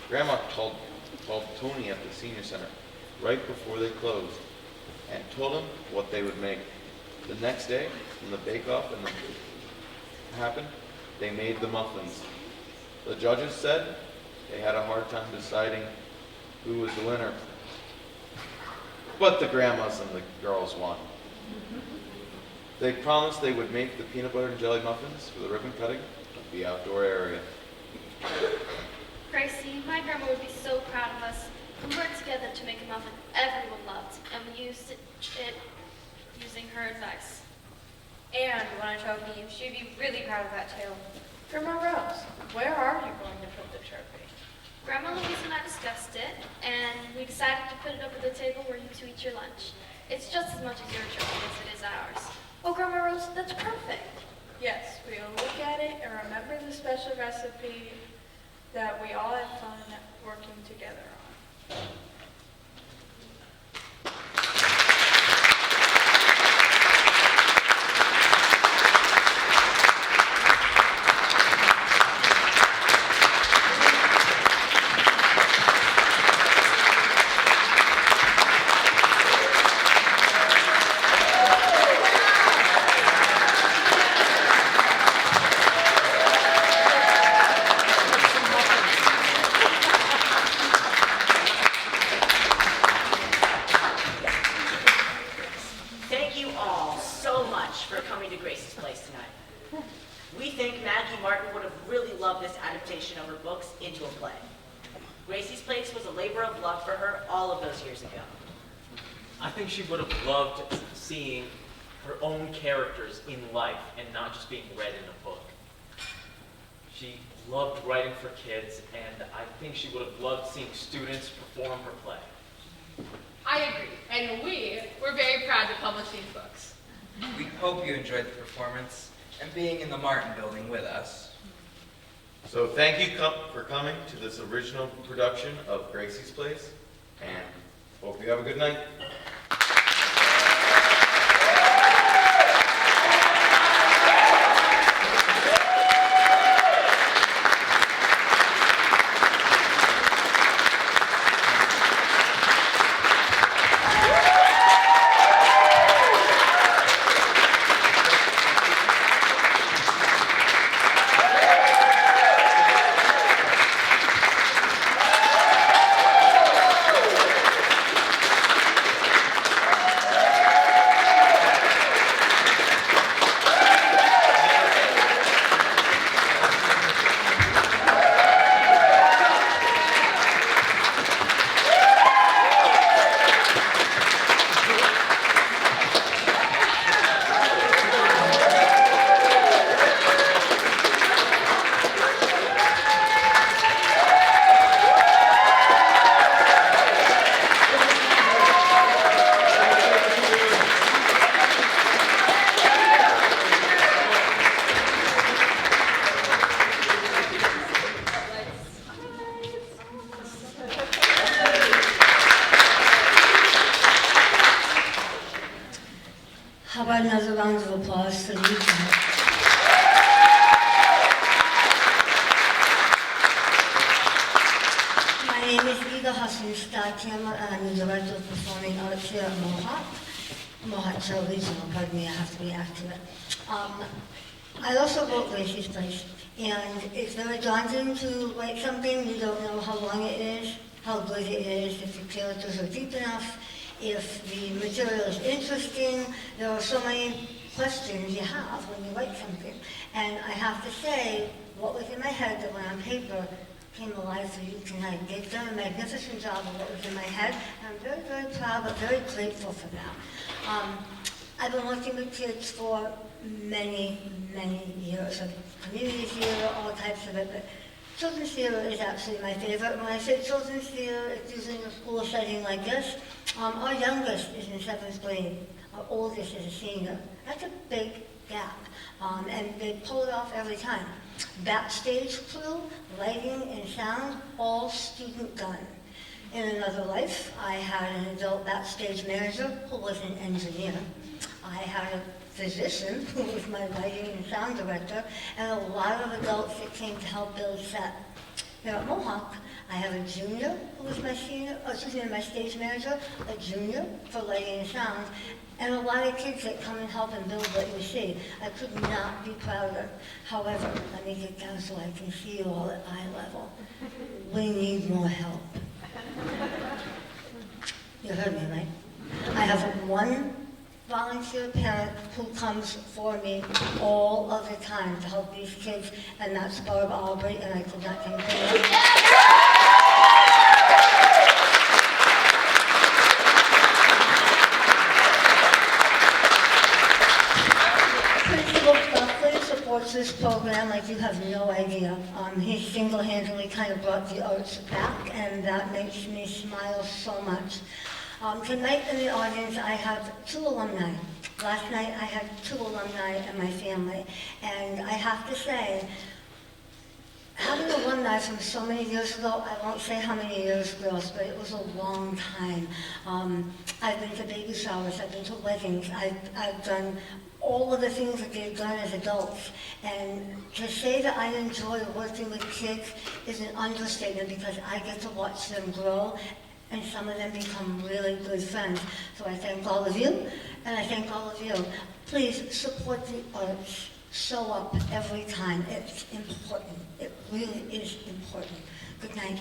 Grandma called Tony at the senior center right before they closed and told him what they would make. The next day, when the bake-off happened, they made the muffins. The judges said they had a hard time deciding who was the winner. But the grandmas and the girls won. They promised they would make the peanut butter and jelly muffins for the ribbon cutting of the outdoor area. Gracie, my grandma would be so proud of us. We worked together to make a muffin everyone loved, and we used it using her advice. And won a trophy. She'd be really proud of that, too. Grandma Rose, where are you going to put the trophy? Grandma Louise and I discussed it, and we decided to put it over the table where you two eat your lunch. It's just as much as your trophy as it is ours. Oh, Grandma Rose, that's perfect. Yes, we'll look at it and remember the special recipe that we all had fun working together on. of love for her all of those years ago? I think she would have loved seeing her own characters in life and not just being read in a book. She loved writing for kids, and I think she would have loved seeing students perform her play. I agree, and we're very proud to publish these books. We hope you enjoyed the performance and being in the Martin building with us. So thank you for coming to this original production of Gracie's Place, and hope you have a good night. How about another round of applause for you guys? My name is Eva Husson-Stockhamer, and I'm the Director of Performing Arts here at Mohawk Regional, pardon me, I have to be accurate. I also wrote Gracie's Place, and it's very daunting to write something. You don't know how long it is, how good it is, if the characters are deep enough, if the material is interesting. There are so many questions you have when you write something. And I have to say, what was in my head that went on paper came alive for you tonight. They've done a magnificent job of what was in my head. And I'm very, very proud, but very grateful for that. I've been working with kids for many, many years. Community theater, all types of it. But children's theater is absolutely my favorite. When I say children's theater, it's usually in a school setting like this. Our youngest is in 7th grade. Our oldest is a senior. That's a big gap. And they pull it off every time. Backstage crew, lighting and sound, all student done. In another life, I had an adult backstage manager who was an engineer. I had a physician who was my lighting and sound director, and a lot of adults that came to help build set. Here at Mohawk, I have a junior who was my my stage manager, a junior for lighting and sound, and a lot of kids that come and help and build what you see. I could not be prouder. However, let me get down so I can see you all at eye level. We need more help. You heard me, right? I have one volunteer parent who comes for me all of the time to help these kids, and that's Barb Albright, and I could not thank her. Supports this program like you have no idea. He single-handedly kind of brought the arts back, and that makes me smile so much. Tonight in the audience, I have 2 alumni. Last night, I had 2 alumni in my family, and I have to say, having alumni from so many years ago, I won't say how many years, girls, but it was a long time. I've been to baby showers, I've been to weddings, I've done all of the things that they've done as adults. And to say that I enjoy working with kids is an understatement, because I get to watch them grow, and some of them become really good friends. So I thank all of you, and I thank all of you. Please support the arts. Show up every time. It's important. It really is important. Good night.